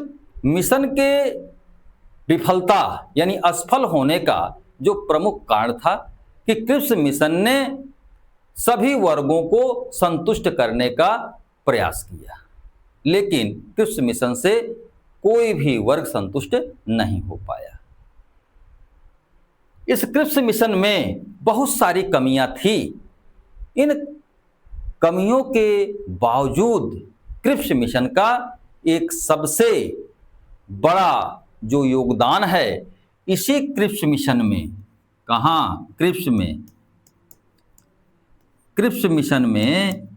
मिशन के विफलता यानी असफल होने का जो प्रमुख कारण था कि क्रिप्स मिशन ने सभी वर्गों को संतुष्ट करने का प्रयास किया, लेकिन क्रिप्स मिशन से कोई भी वर्ग संतुष्ट नहीं हो पाया। इस क्रिप्स मिशन में बहुत सारी कमियां थी। इन कमियों के बावजूद क्रिप्स मिशन का एक सबसे बड़ा जो योगदान है इसी क्रिप्स मिशन में, कहाँ, क्रिप्स मिशन में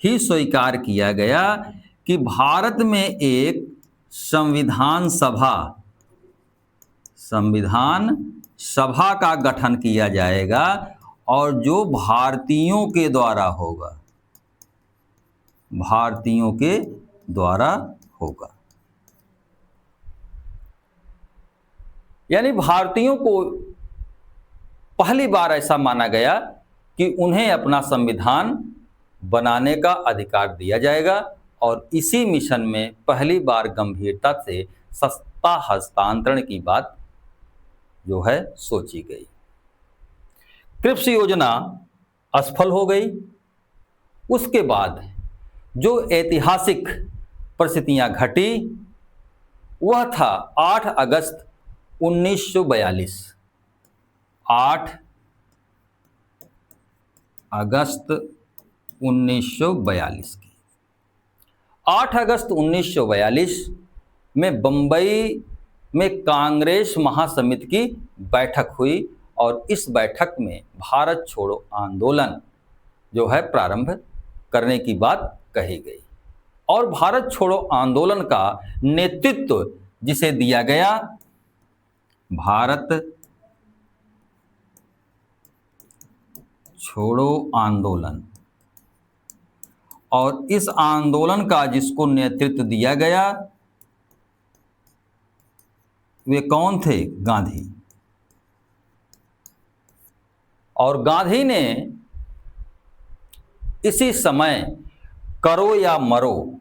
ही स्वीकार किया गया कि भारत में एक संविधान सभा का गठन किया जाएगा और जो भारतीयों के द्वारा होगा। यानी भारतीयों को पहली बार ऐसा माना गया कि उन्हें अपना संविधान बनाने का अधिकार दिया जाएगा और इसी मिशन में पहली बार गंभीरता से सत्ता हस्तांतरण की बात जो है सोची गई। क्रिप्स योजना असफल हो गई। उसके बाद जो ऐतिहासिक परिस्थितियां घटी वह था 8 अगस्त 1942। 8 अगस्त 1942 की 8 अगस्त 1942 में बंबई में कांग्रेस महासमिति की बैठक हुई और इस बैठक में भारत छोड़ो आंदोलन जो है प्रारंभ करने की बात कही गई और भारत छोड़ो आंदोलन का नेतृत्व जिसे दिया गया भारत छोड़ो आंदोलन, और इस आंदोलन का जिसको नेतृत्व दिया गया वे कौन थे? गांधी। और गांधी ने इसी समय करो या मरो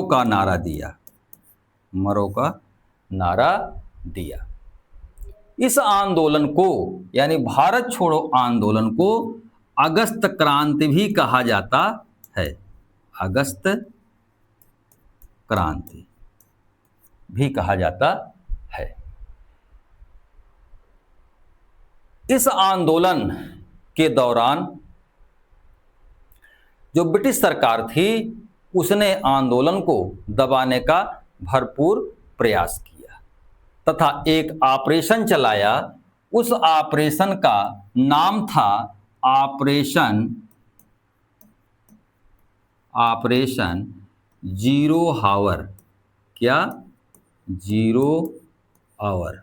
का नारा दिया। इस आंदोलन को यानी भारत छोड़ो आंदोलन को अगस्त क्रांति भी कहा जाता है। अगस्त क्रांति भी कहा जाता है। इस आंदोलन के दौरान जो ब्रिटिश सरकार थी उसने आंदोलन को दबाने का भरपूर प्रयास किया तथा एक ऑपरेशन चलाया। उस ऑपरेशन का नाम था ऑपरेशन जीरो हावर। क्या? Zero hour.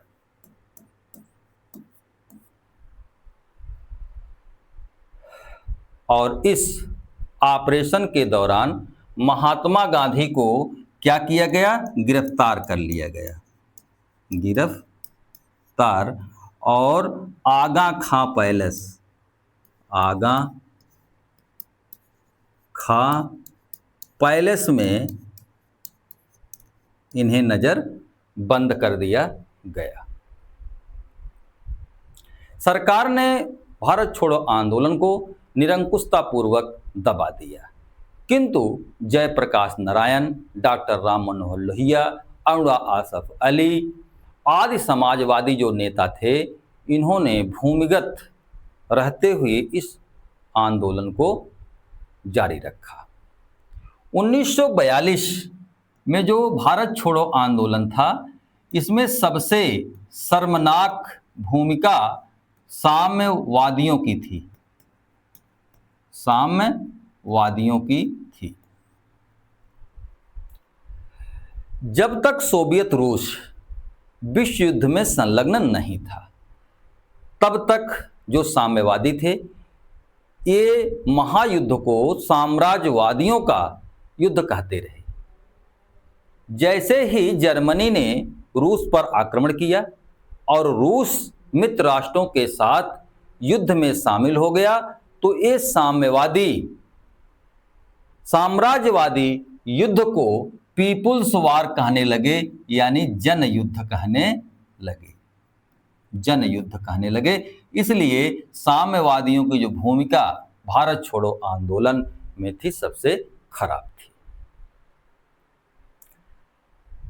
और इस ऑपरेशन के दौरान महात्मा गांधी को क्या किया गया? गिरफ्तार कर लिया गया। गिरफ्तार और आगा खां पैलेस में इन्हें नजर बंद कर दिया गया। सरकार ने भारत छोड़ो आंदोलन को निरंकुशता पूर्वक दबा दिया, किंतु जयप्रकाश नारायण, डॉक्टर राम मनोहर लोहिया, अनुरा आसफ अली आदि समाजवादी जो नेता थे इन्होंने भूमिगत रहते हुए इस आंदोलन को जारी रखा। 1942 में जो भारत छोड़ो आंदोलन था इसमें सबसे शर्मनाक भूमिका साम्यवादियों की थी। जब तक सोवियत रूस विश्व युद्ध में संलग्न नहीं था तब तक जो साम्यवादी थे ये महायुद्ध को साम्राज्यवादियों का युद्ध कहते रहे। जैसे ही जर्मनी ने रूस पर आक्रमण किया और रूस मित्र राष्ट्रों के साथ युद्ध में शामिल हो गया तो ये साम्राज्यवादी युद्ध को पीपुल्स वार कहने लगे, यानी जन युद्ध कहने लगे। इसलिए साम्यवादियों की जो भूमिका भारत छोड़ो आंदोलन में थी सबसे खराब थी।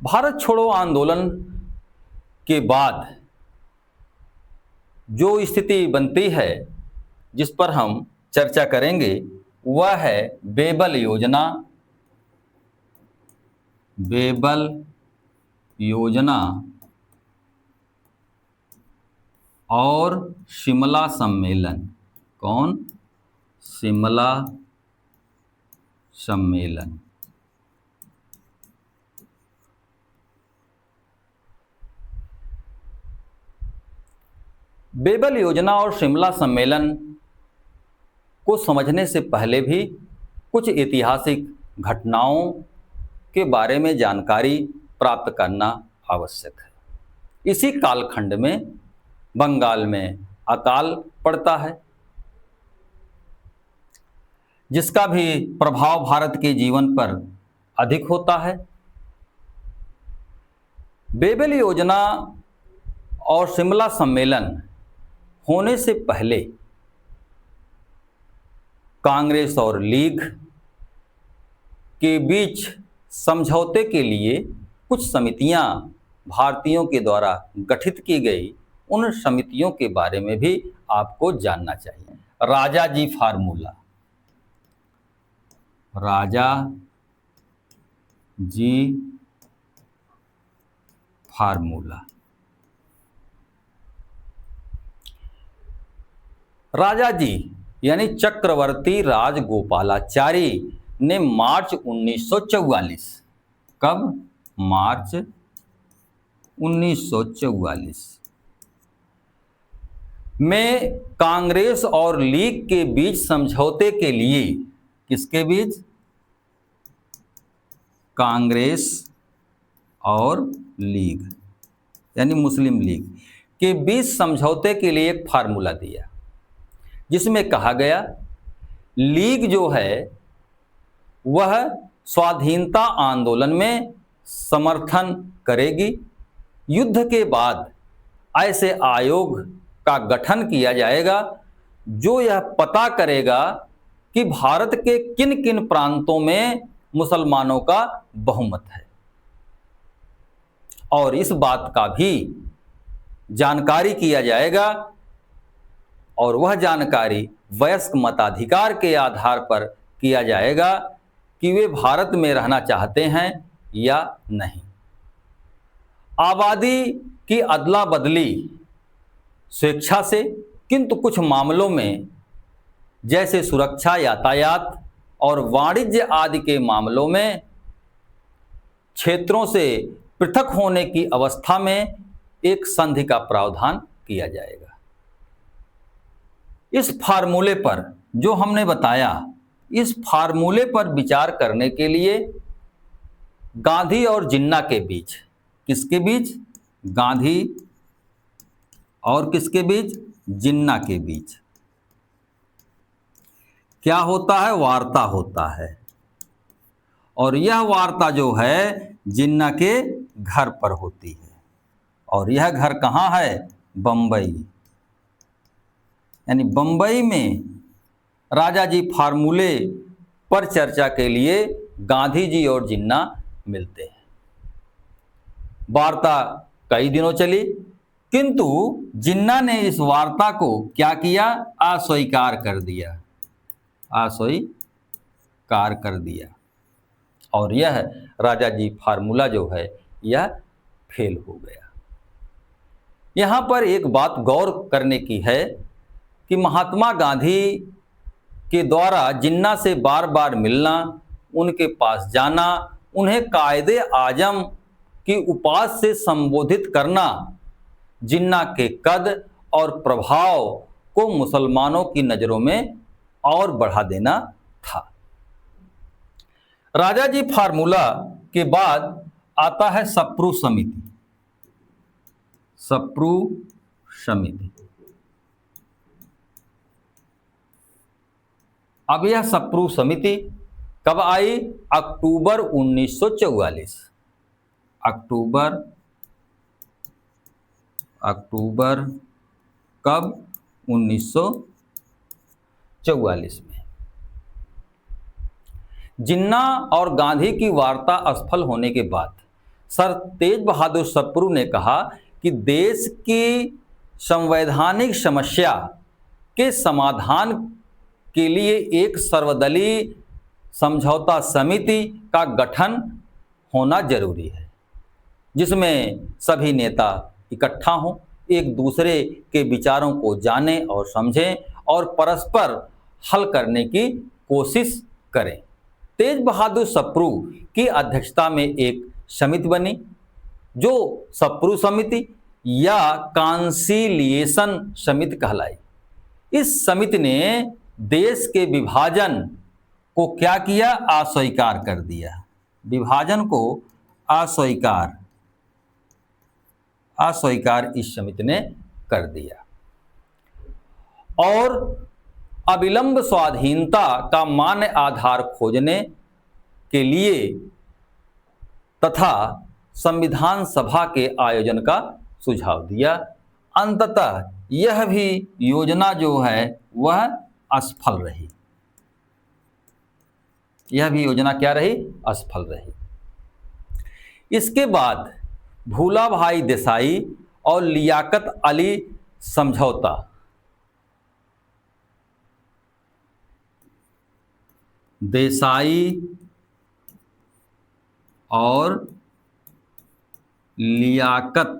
भारत छोड़ो आंदोलन के बाद जो स्थिति बनती है जिस पर हम चर्चा करेंगे वह है बेबल योजना बेबल योजना और शिमला सम्मेलन। कौन? शिमला सम्मेलन। बेबल योजना और शिमला सम्मेलन को समझने से पहले भी कुछ ऐतिहासिक घटनाओं के बारे में जानकारी प्राप्त करना आवश्यक है। इसी कालखंड में बंगाल में अकाल पड़ता है, जिसका भी प्रभाव भारत के जीवन पर अधिक होता है। बेबल योजना और शिमला सम्मेलन होने से पहले कांग्रेस और लीग के बीच समझौते के लिए कुछ समितियां भारतीयों के द्वारा गठित की गई। उन समितियों के बारे में भी आपको जानना चाहिए। राजा जी फार्मूला, राजा जी फार्मूला। राजा जी यानी चक्रवर्ती राजगोपालाचारी ने मार्च 1944, कब? मार्च 1944 में कांग्रेस और लीग के बीच समझौते के लिए, किसके बीच? कांग्रेस और लीग यानी मुस्लिम लीग के बीच समझौते के लिए एक फार्मूला दिया, जिसमें कहा गया लीग जो है वह स्वाधीनता आंदोलन में समर्थन करेगी। युद्ध के बाद ऐसे आयोग का गठन किया जाएगा जो यह पता करेगा कि भारत के किन किन प्रांतों में मुसलमानों का बहुमत है, और इस बात का भी जानकारी किया जाएगा, और वह जानकारी वयस्क मताधिकार के आधार पर किया जाएगा कि वे भारत में रहना चाहते हैं या नहीं। आबादी की अदला बदली स्वेच्छा से, किंतु कुछ मामलों में जैसे सुरक्षा, यातायात और वाणिज्य आदि के मामलों में क्षेत्रों से पृथक होने की अवस्था में एक संधि का प्रावधान किया जाएगा। इस फार्मूले पर जो हमने बताया, इस फार्मूले पर विचार करने के लिए गांधी और जिन्ना के बीच, किसके बीच? गांधी और किसके बीच? जिन्ना के बीच क्या होता है? वार्ता होता है। और यह वार्ता जो है जिन्ना के घर पर होती है, और यह घर कहाँ है? बंबई। यानी बंबई में राजा जी फार्मूले पर चर्चा के लिए गांधी जी और जिन्ना मिलते हैं। वार्ता कई दिनों चली, किंतु जिन्ना ने इस वार्ता को क्या किया? अस्वीकार कर दिया, अस्वीकार कर दिया, और यह राजा जी फार्मूला जो है यह फेल हो गया। यहाँ पर एक बात गौर करने की है कि महात्मा गांधी के द्वारा जिन्ना से बार बार मिलना, उनके पास जाना, उन्हें कायदे आजम की उपाधि से संबोधित करना जिन्ना के कद और प्रभाव को मुसलमानों की नज़रों में और बढ़ा देना था। राजा जी फार्मूला के बाद आता है सप्रू समिति। सप्रू समिति। अब यह सप्रू समिति कब आई? अक्टूबर 1944। अक्टूबर कब? 1944 में। जिन्ना और गांधी की वार्ता असफल होने के बाद सर तेज बहादुर सप्रू ने कहा कि देश की संवैधानिक समस्या के समाधान के लिए एक सर्वदलीय समझौता समिति का गठन होना जरूरी है, जिसमें सभी नेता इकट्ठा हों, एक दूसरे के विचारों को जानें और समझें और परस्पर हल करने की कोशिश करें। तेज बहादुर सप्रू की अध्यक्षता में एक समिति बनी, जो सप्रू समिति या कांसिलिएशन समिति कहलाई। इस समिति ने देश के विभाजन को क्या किया? अस्वीकार कर दिया। विभाजन को अस्वीकार इस समिति ने कर दिया और अविलंब स्वाधीनता का मान्य आधार खोजने के लिए तथा संविधान सभा के आयोजन का सुझाव दिया। अंततः यह भी योजना जो है वह असफल रही। यह भी योजना क्या रही? असफल रही। इसके बाद भूलाभाई देसाई और लियाकत अली समझौता देसाई और लियाकत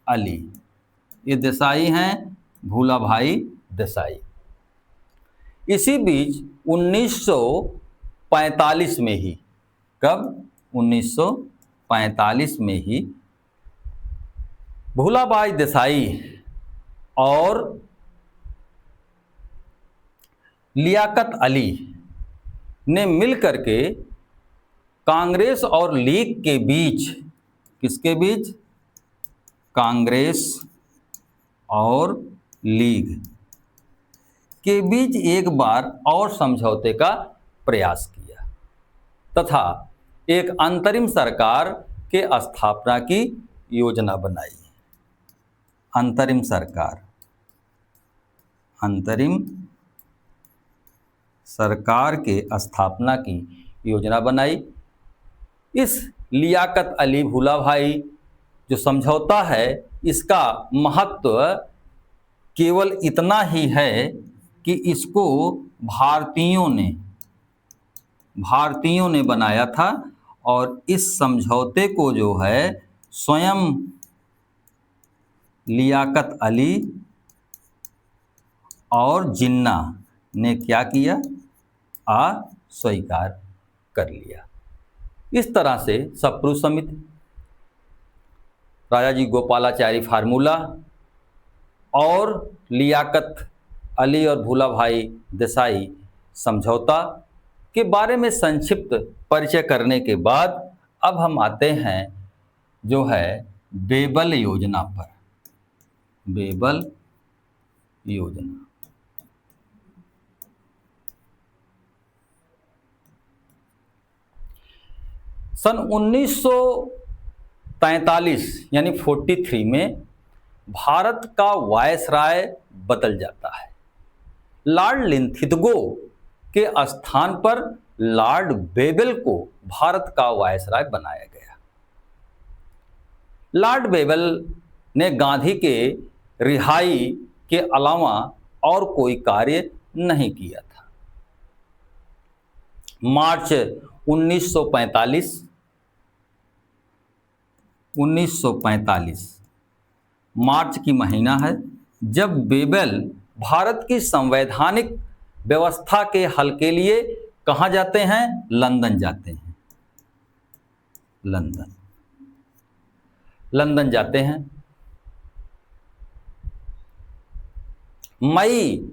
अली, ये देसाई हैं, भूलाभाई देसाई। इसी बीच 1945 में ही, कब? 1945 में ही भूलाभाई देसाई और लियाकत अली ने मिलकर के कांग्रेस और लीग के बीच, किसके बीच? कांग्रेस और लीग के बीच एक बार और समझौते का प्रयास किया तथा एक अंतरिम सरकार के स्थापना की योजना बनाई। अंतरिम सरकार के स्थापना की योजना बनाई। इस लियाकत अली भूलाभाई जो समझौता है, इसका महत्व केवल इतना ही है कि इसको भारतीयों ने बनाया था और इस समझौते को जो है स्वयं लियाकत अली और जिन्ना ने क्या किया? अस्वीकार कर लिया। इस तरह से सप्रू समिति, राजाजी गोपालाचारी फार्मूला और लियाकत अली और भूलाभाई देसाई समझौता के बारे में संक्षिप्त परिचय करने के बाद अब हम आते हैं जो है बेबल योजना पर। बेबल योजना सन 1943 यानी 43 में भारत का वायसराय बदल जाता है। लॉर्ड लिंथितगो के स्थान पर लॉर्ड बेबल को भारत का वायसराय बनाया गया। लॉर्ड बेबल ने गांधी के रिहाई के अलावा और कोई कार्य नहीं किया था। मार्च 1945 मार्च की महीना है जब बेबल भारत की संवैधानिक व्यवस्था के हल के लिए कहाँ जाते हैं? लंदन जाते हैं। लंदन जाते हैं। मई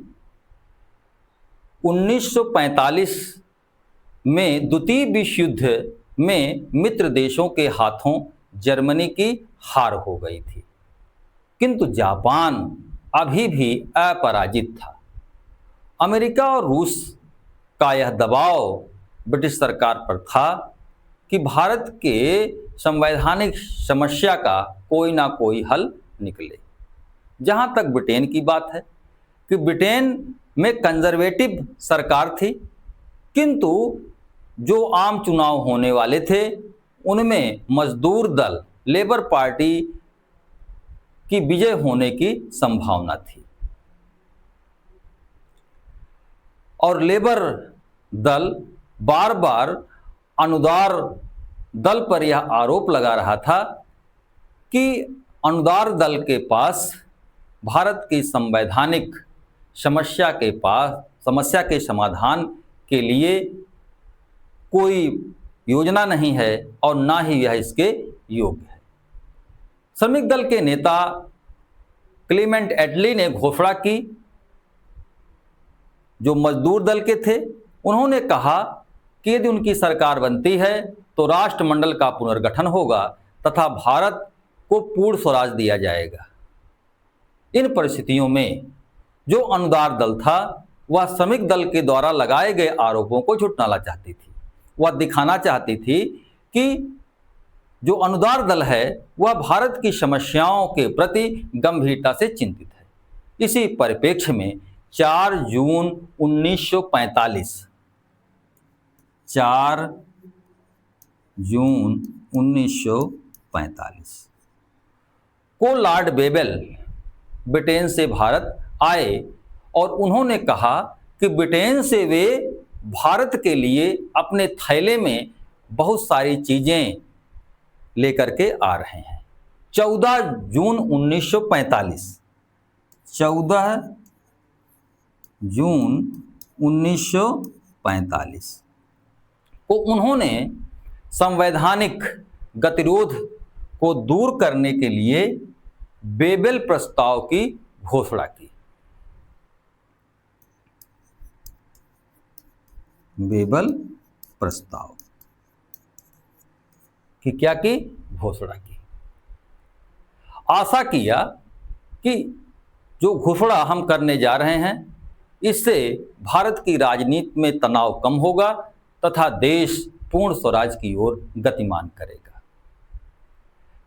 1945 में द्वितीय विश्व युद्ध में मित्र देशों के हाथों जर्मनी की हार हो गई थी, किंतु जापान अभी भी अपराजित था। अमेरिका और रूस का यह दबाव ब्रिटिश सरकार पर था कि भारत के संवैधानिक समस्या का कोई ना कोई हल निकले। जहाँ तक ब्रिटेन की बात है कि ब्रिटेन में कंजर्वेटिव सरकार थी, किंतु जो आम चुनाव होने वाले थे उनमें मजदूर दल लेबर पार्टी की विजय होने की संभावना थी और लेबर दल बार बार अनुदार दल पर यह आरोप लगा रहा था कि अनुदार दल के पास भारत की संवैधानिक समस्या के समाधान के लिए कोई योजना नहीं है और ना ही यह इसके योग्य है। श्रमिक दल के नेता क्लीमेंट एटली ने घोषणा की, जो मजदूर दल के थे, उन्होंने कहा कि यदि उनकी सरकार बनती है तो राष्ट्रमंडल का पुनर्गठन होगा तथा भारत को पूर्ण स्वराज दिया जाएगा। इन परिस्थितियों में जो अनुदार दल था वह श्रमिक दल के द्वारा लगाए गए आरोपों को झुठलाना चाहती थी। वह दिखाना चाहती थी कि जो अनुदार दल है वह भारत की समस्याओं के प्रति गंभीरता से चिंतित है। इसी परिप्रेक्ष्य में 4 जून 1945 को लॉर्ड बेबल ब्रिटेन से भारत आए और उन्होंने कहा कि ब्रिटेन से वे भारत के लिए अपने थैले में बहुत सारी चीज़ें लेकर के आ रहे हैं। 14 जून 1945 को उन्होंने संवैधानिक गतिरोध को दूर करने के लिए बेबल प्रस्ताव की घोषणा की। बेबल प्रस्ताव की क्या की घोषणा की। आशा किया कि जो घोषणा हम करने जा रहे हैं इससे भारत की राजनीति में तनाव कम होगा तथा देश पूर्ण स्वराज की ओर गतिमान करेगा।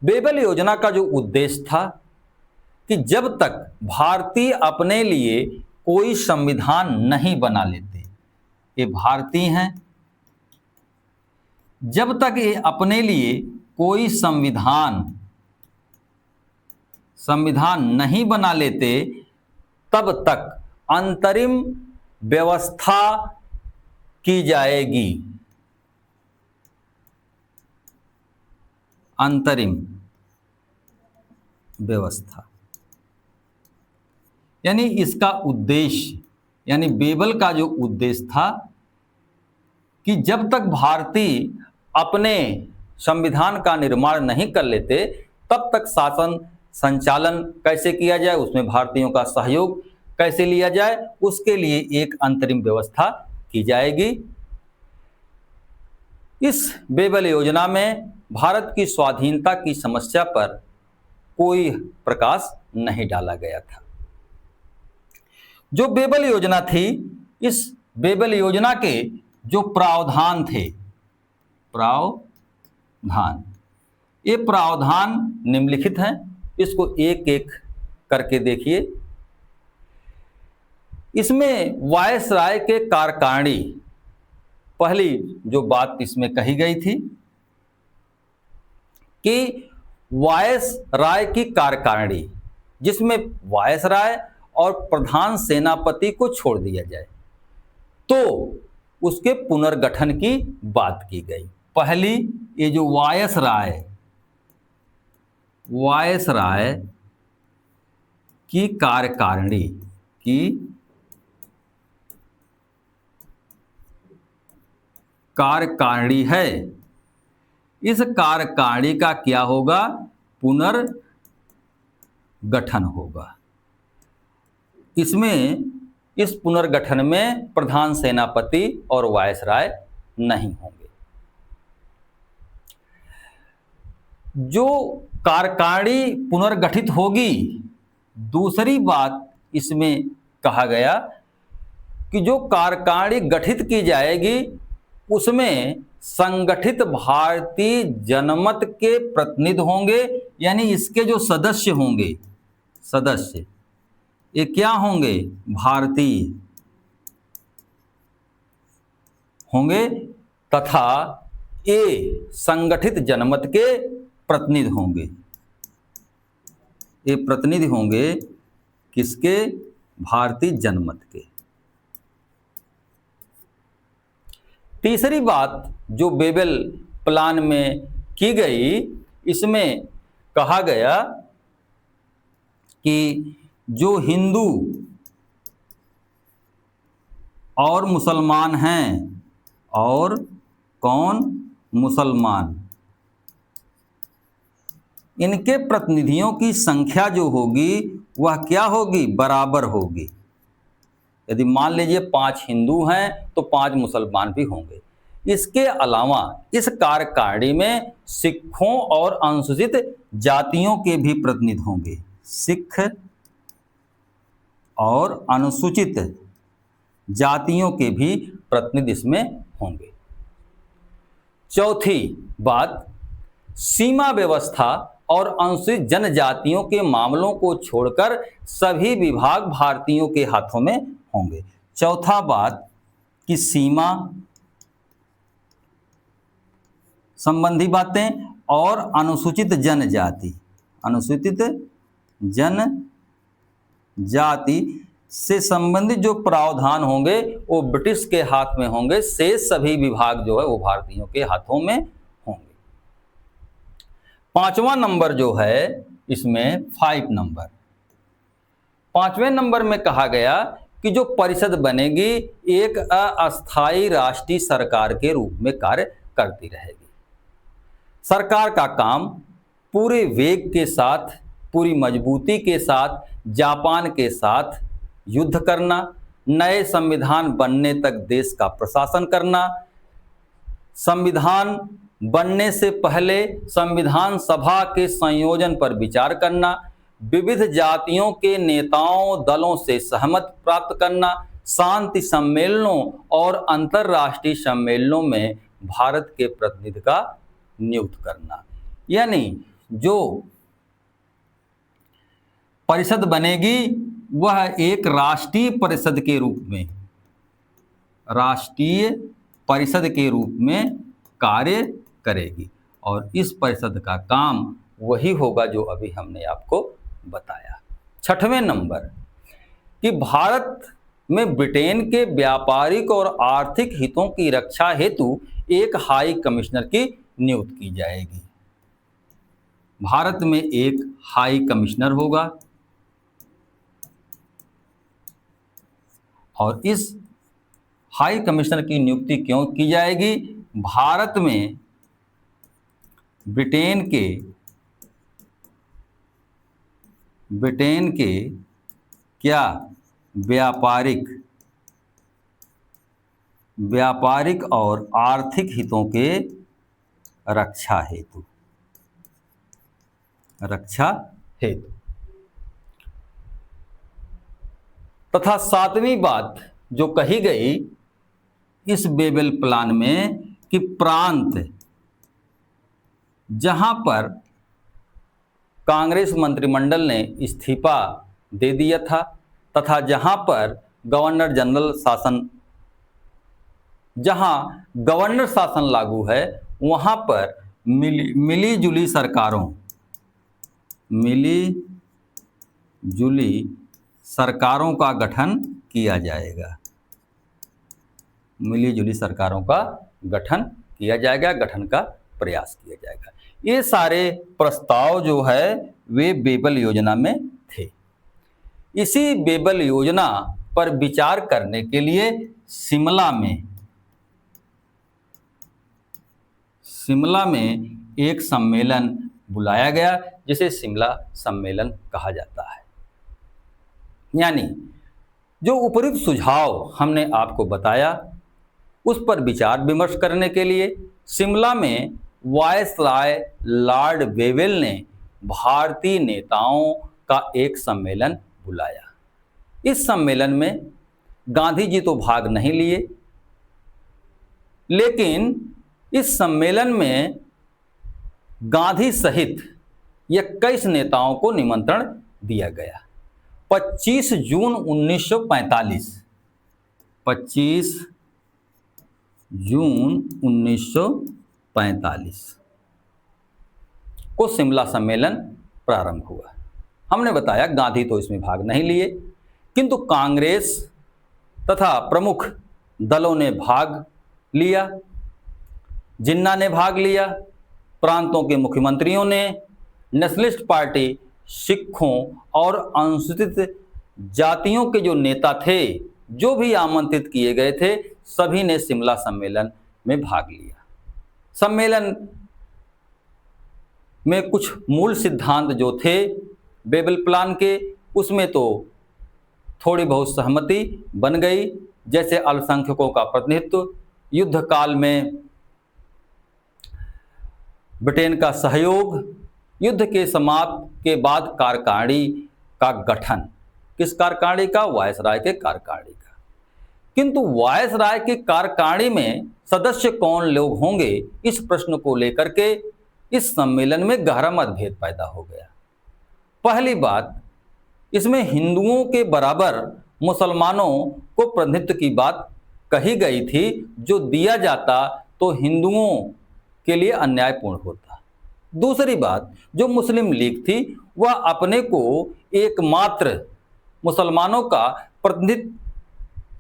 बेबल योजना का जो उद्देश्य था कि जब तक भारतीय अपने लिए कोई संविधान नहीं बना लेते, ये भारतीय हैं, जब तक ये अपने लिए कोई संविधान नहीं बना लेते तब तक अंतरिम व्यवस्था की जाएगी। अंतरिम व्यवस्था यानी इसका उद्देश्य, यानी बेबल का जो उद्देश्य था कि जब तक भारतीय अपने संविधान का निर्माण नहीं कर लेते तब तक शासन संचालन कैसे किया जाए, उसमें भारतीयों का सहयोग कैसे लिया जाए, उसके लिए एक अंतरिम व्यवस्था की जाएगी। इस बेबल योजना में भारत की स्वाधीनता की समस्या पर कोई प्रकाश नहीं डाला गया था। जो बेबल योजना थी, इस बेबल योजना के जो प्रावधान थे, ये प्रावधान निम्नलिखित हैं, इसको एक एक करके देखिए। इसमें वायसराय के कार्यकारिणी, पहली जो बात इसमें कही गई थी कि वायसराय की कार्यकारिणी, जिसमें वायसराय और प्रधान सेनापति को छोड़ दिया जाए, तो उसके पुनर्गठन की बात की गई। पहली ये जो वायसराय की कार्यकारिणी है, इस कार्यकारिणी का क्या होगा, पुनर्गठन होगा। इसमें इस पुनर्गठन में प्रधान सेनापति और वायसराय नहीं होंगे। जो कार्यकारिणी पुनर्गठित होगी, दूसरी बात इसमें कहा गया कि जो कार्यकारिणी गठित की जाएगी उसमें संगठित भारतीय जनमत के प्रतिनिधि होंगे, यानी इसके जो सदस्य होंगे, ये क्या होंगे, भारतीय होंगे तथा ये संगठित जनमत के प्रतिनिधि होंगे। ये प्रतिनिधि होंगे किसके, भारतीय जनमत के। तीसरी बात जो बेबल प्लान में की गई, इसमें कहा गया कि जो हिंदू और मुसलमान हैं, और कौन? मुसलमान, इनके प्रतिनिधियों की संख्या जो होगी वह क्या होगी? बराबर होगी। यदि मान लीजिए 5 हिंदू हैं तो 5 मुसलमान भी होंगे। इसके अलावा इस कार्यकारिणी में सिखों और अनुसूचित जातियों के भी प्रतिनिधि होंगे। सिख और अनुसूचित जातियों के भी प्रतिनिधि इसमें होंगे। चौथी बात, सीमा व्यवस्था और अनुसूचित जनजातियों के मामलों को छोड़कर सभी विभाग भारतीयों के हाथों में होंगे। चौथा बात कि सीमा संबंधी बातें और अनुसूचित जनजाति, अनुसूचित जनजाति से संबंधित जो प्रावधान होंगे वो ब्रिटिश के हाथ में होंगे। शेष सभी विभाग जो है वो भारतीयों के हाथों में होंगे। 5वां नंबर जो है इसमें 5 नंबर, 5वें नंबर में कहा गया कि जो परिषद बनेगी एक अस्थायी राष्ट्रीय सरकार के रूप में कार्य करती रहेगी। सरकार का काम पूरे वेग के साथ, पूरी मजबूती के साथ जापान के साथ युद्ध करना, नए संविधान बनने तक देश का प्रशासन करना, संविधान बनने से पहले संविधान सभा के संयोजन पर विचार करना, विविध जातियों के नेताओं दलों से सहमति प्राप्त करना, शांति सम्मेलनों और अंतर्राष्ट्रीय सम्मेलनों में भारत के प्रतिनिधि का नियुक्त करना। यानी जो परिषद बनेगी वह एक राष्ट्रीय परिषद के रूप में, राष्ट्रीय परिषद के रूप में कार्य करेगी, और इस परिषद का काम वही होगा जो अभी हमने आपको बताया। 6वें नंबर कि भारत में ब्रिटेन के व्यापारिक और आर्थिक हितों की रक्षा हेतु एक हाई कमिश्नर की नियुक्ति की जाएगी। भारत में एक हाई कमिश्नर होगा, और इस हाई कमिश्नर की नियुक्ति क्यों की जाएगी? भारत में ब्रिटेन के क्या व्यापारिक और आर्थिक हितों के रक्षा हेतु तथा 7वीं बात जो कही गई इस बेबल प्लान में कि प्रांत जहां पर कांग्रेस मंत्रिमंडल ने इस्तीफा दे दिया था तथा जहां पर गवर्नर शासन लागू है, वहां पर मिली जुली सरकारों का गठन किया जाएगा। मिली-जुली सरकारों का गठन किया जाएगा, गठन का प्रयास किया जाएगा। ये सारे प्रस्ताव जो है वे बेबल योजना में थे। इसी बेबल योजना पर विचार करने के लिए शिमला में एक सम्मेलन बुलाया गया, जिसे शिमला सम्मेलन कहा जाता है। यानी जो उपयुक्त सुझाव हमने आपको बताया उस पर विचार विमर्श करने के लिए शिमला में वायसराय लॉर्ड बेवेल ने भारतीय नेताओं का एक सम्मेलन बुलाया। इस सम्मेलन में गांधी जी तो भाग नहीं लिए, लेकिन इस सम्मेलन में गांधी सहित 21 नेताओं को निमंत्रण दिया गया। 25 जून 1945 को शिमला सम्मेलन प्रारंभ हुआ। हमने बताया गांधी तो इसमें भाग नहीं लिए, किंतु कांग्रेस तथा प्रमुख दलों ने भाग लिया, जिन्ना ने भाग लिया, प्रांतों के मुख्यमंत्रियों ने, नेशनलिस्ट पार्टी, सिखों और अनुसूचित जातियों के जो नेता थे, जो भी आमंत्रित किए गए थे, सभी ने शिमला सम्मेलन में भाग लिया। सम्मेलन में कुछ मूल सिद्धांत जो थे बेबल प्लान के, उसमें तो थोड़ी बहुत सहमति बन गई, जैसे अल्पसंख्यकों का प्रतिनिधित्व, युद्ध काल में ब्रिटेन का सहयोग, युद्ध के समाप्ति के बाद कार्यकारिणी का गठन। किस कार्यकारिणी का? वायसराय के कार्यकारिणी का। किंतु वायसराय के कार्यकारिणी में सदस्य कौन लोग होंगे, इस प्रश्न को लेकर के इस सम्मेलन में गहरा मतभेद पैदा हो गया। पहली बात, इसमें हिंदुओं के बराबर मुसलमानों को प्रतिनिधित्व की बात कही गई थी, जो दिया जाता तो हिंदुओं के लिए अन्यायपूर्ण होता। दूसरी बात, जो मुस्लिम लीग थी वह अपने को एकमात्र मुसलमानों का प्रतिनिधित्व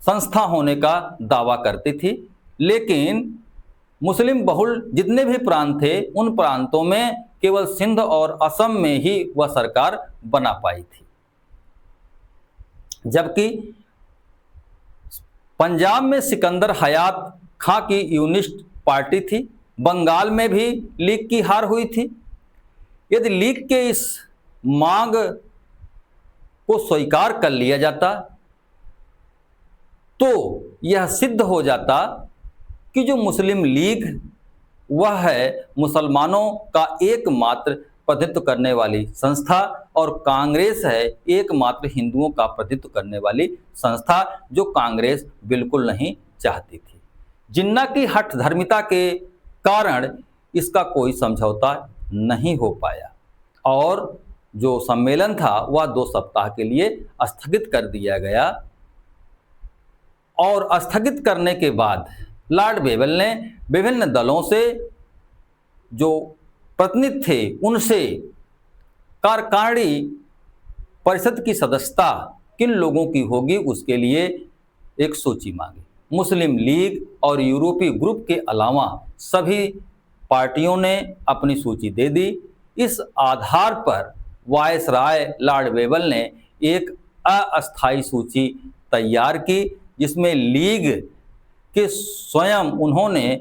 संस्था होने का दावा करती थी, लेकिन मुस्लिम बहुल जितने भी प्रांत थे, उन प्रांतों में केवल सिंध और असम में ही वह सरकार बना पाई थी। जबकि पंजाब में सिकंदर हयात खां की यूनिस्ट पार्टी थी, बंगाल में भी लीग की हार हुई थी। यदि लीग के इस मांग को स्वीकार कर लिया जाता तो यह सिद्ध हो जाता कि जो मुस्लिम लीग वह है मुसलमानों का एकमात्र प्रतिनिधित्व करने वाली संस्था, और कांग्रेस है एकमात्र हिंदुओं का प्रतिनिधित्व करने वाली संस्था, जो कांग्रेस बिल्कुल नहीं चाहती थी। जिन्ना की हठ धर्मिता के कारण इसका कोई समझौता नहीं हो पाया और जो सम्मेलन था वह 2 सप्ताह के लिए स्थगित कर दिया गया। और स्थगित करने के बाद लॉर्ड बेवल ने विभिन्न दलों से जो प्रतिनिधि थे उनसे कार्यकारिणी परिषद की सदस्यता किन लोगों की होगी उसके लिए एक सूची मांगी। मुस्लिम लीग और यूरोपीय ग्रुप के अलावा सभी पार्टियों ने अपनी सूची दे दी। इस आधार पर वायसराय लॉर्ड बेवल ने एक अस्थायी सूची तैयार की, जिसमें लीग के स्वयं उन्होंने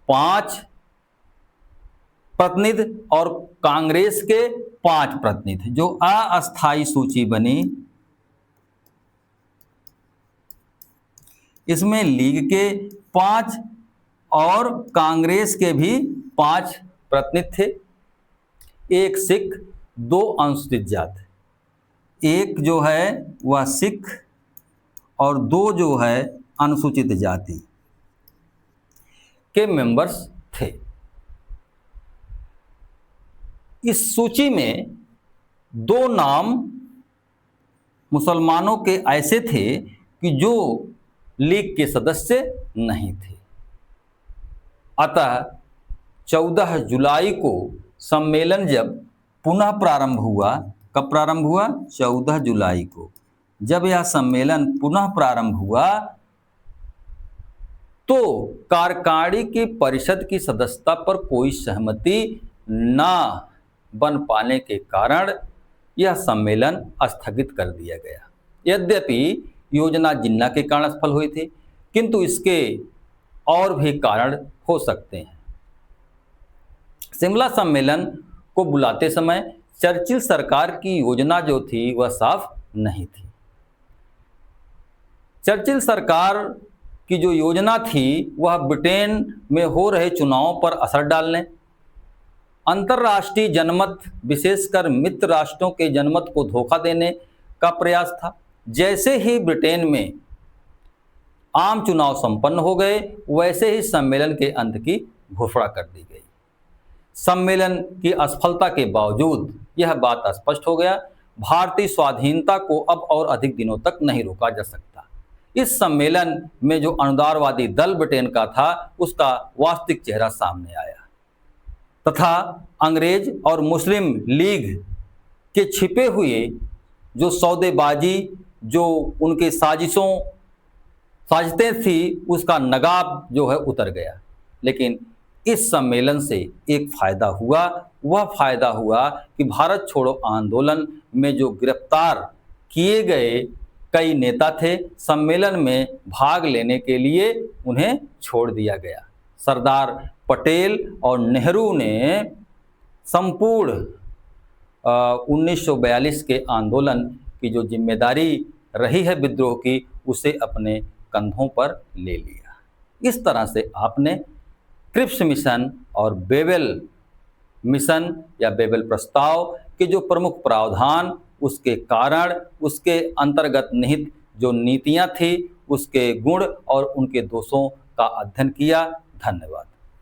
5 प्रतिनिधि और कांग्रेस के 5 प्रतिनिधि, जो अस्थायी सूची बनी, इसमें लीग के 5 और कांग्रेस के भी 5 प्रतिनिधि थे। एक सिख, 2 अनुसूचित जाति, एक जो है वह सिख और 2 जो है अनुसूचित जाति के मेंबर्स थे। इस सूची में 2 नाम मुसलमानों के ऐसे थे कि जो लीग के सदस्य नहीं थे। अतः 14 जुलाई को सम्मेलन जब पुनः प्रारंभ हुआ, कब प्रारंभ हुआ? 14 जुलाई को। जब यह सम्मेलन पुनः प्रारंभ हुआ तो कार्यकारिणी की परिषद की सदस्यता पर कोई सहमति न बन पाने के कारण यह सम्मेलन स्थगित कर दिया गया। यद्यपि योजना जिन्ना के कारण सफल हुई थी, किंतु इसके और भी कारण हो सकते हैं। शिमला सम्मेलन को बुलाते समय चर्चिल सरकार की योजना जो थी वह साफ नहीं थी। चर्चिल सरकार की जो योजना थी वह ब्रिटेन में हो रहे चुनावों पर असर डालने, अंतर्राष्ट्रीय जनमत विशेषकर मित्र राष्ट्रों के जनमत को धोखा देने का प्रयास था। जैसे ही ब्रिटेन में आम चुनाव संपन्न हो गए, वैसे ही सम्मेलन के अंत की घोषणा कर दी गई। सम्मेलन की असफलता के बावजूद यह बात स्पष्ट हो गया, भारतीय स्वाधीनता को अब और अधिक दिनों तक नहीं रोका जा सकता। इस सम्मेलन में जो अनुदारवादी दल ब्रिटेन का था उसका वास्तविक चेहरा सामने आया तथा अंग्रेज और मुस्लिम लीग के छिपे हुए जो सौदेबाजी, जो उनके साजिशों साजिशें थी उसका नकाब जो है उतर गया। लेकिन इस सम्मेलन से एक फायदा हुआ, वह फायदा हुआ कि भारत छोड़ो आंदोलन में जो गिरफ्तार किए गए कई नेता थे, सम्मेलन में भाग लेने के लिए उन्हें छोड़ दिया गया। सरदार पटेल और नेहरू ने संपूर्ण 1942 के आंदोलन की जो जिम्मेदारी रही है विद्रोह की, उसे अपने कंधों पर ले लिया। इस तरह से आपने क्रिप्स मिशन और बेबल मिशन या बेबल प्रस्ताव के जो प्रमुख प्रावधान, उसके कारण, उसके अंतर्गत निहित जो नीतियां थी, उसके गुण और उनके दोषों का अध्ययन किया। धन्यवाद।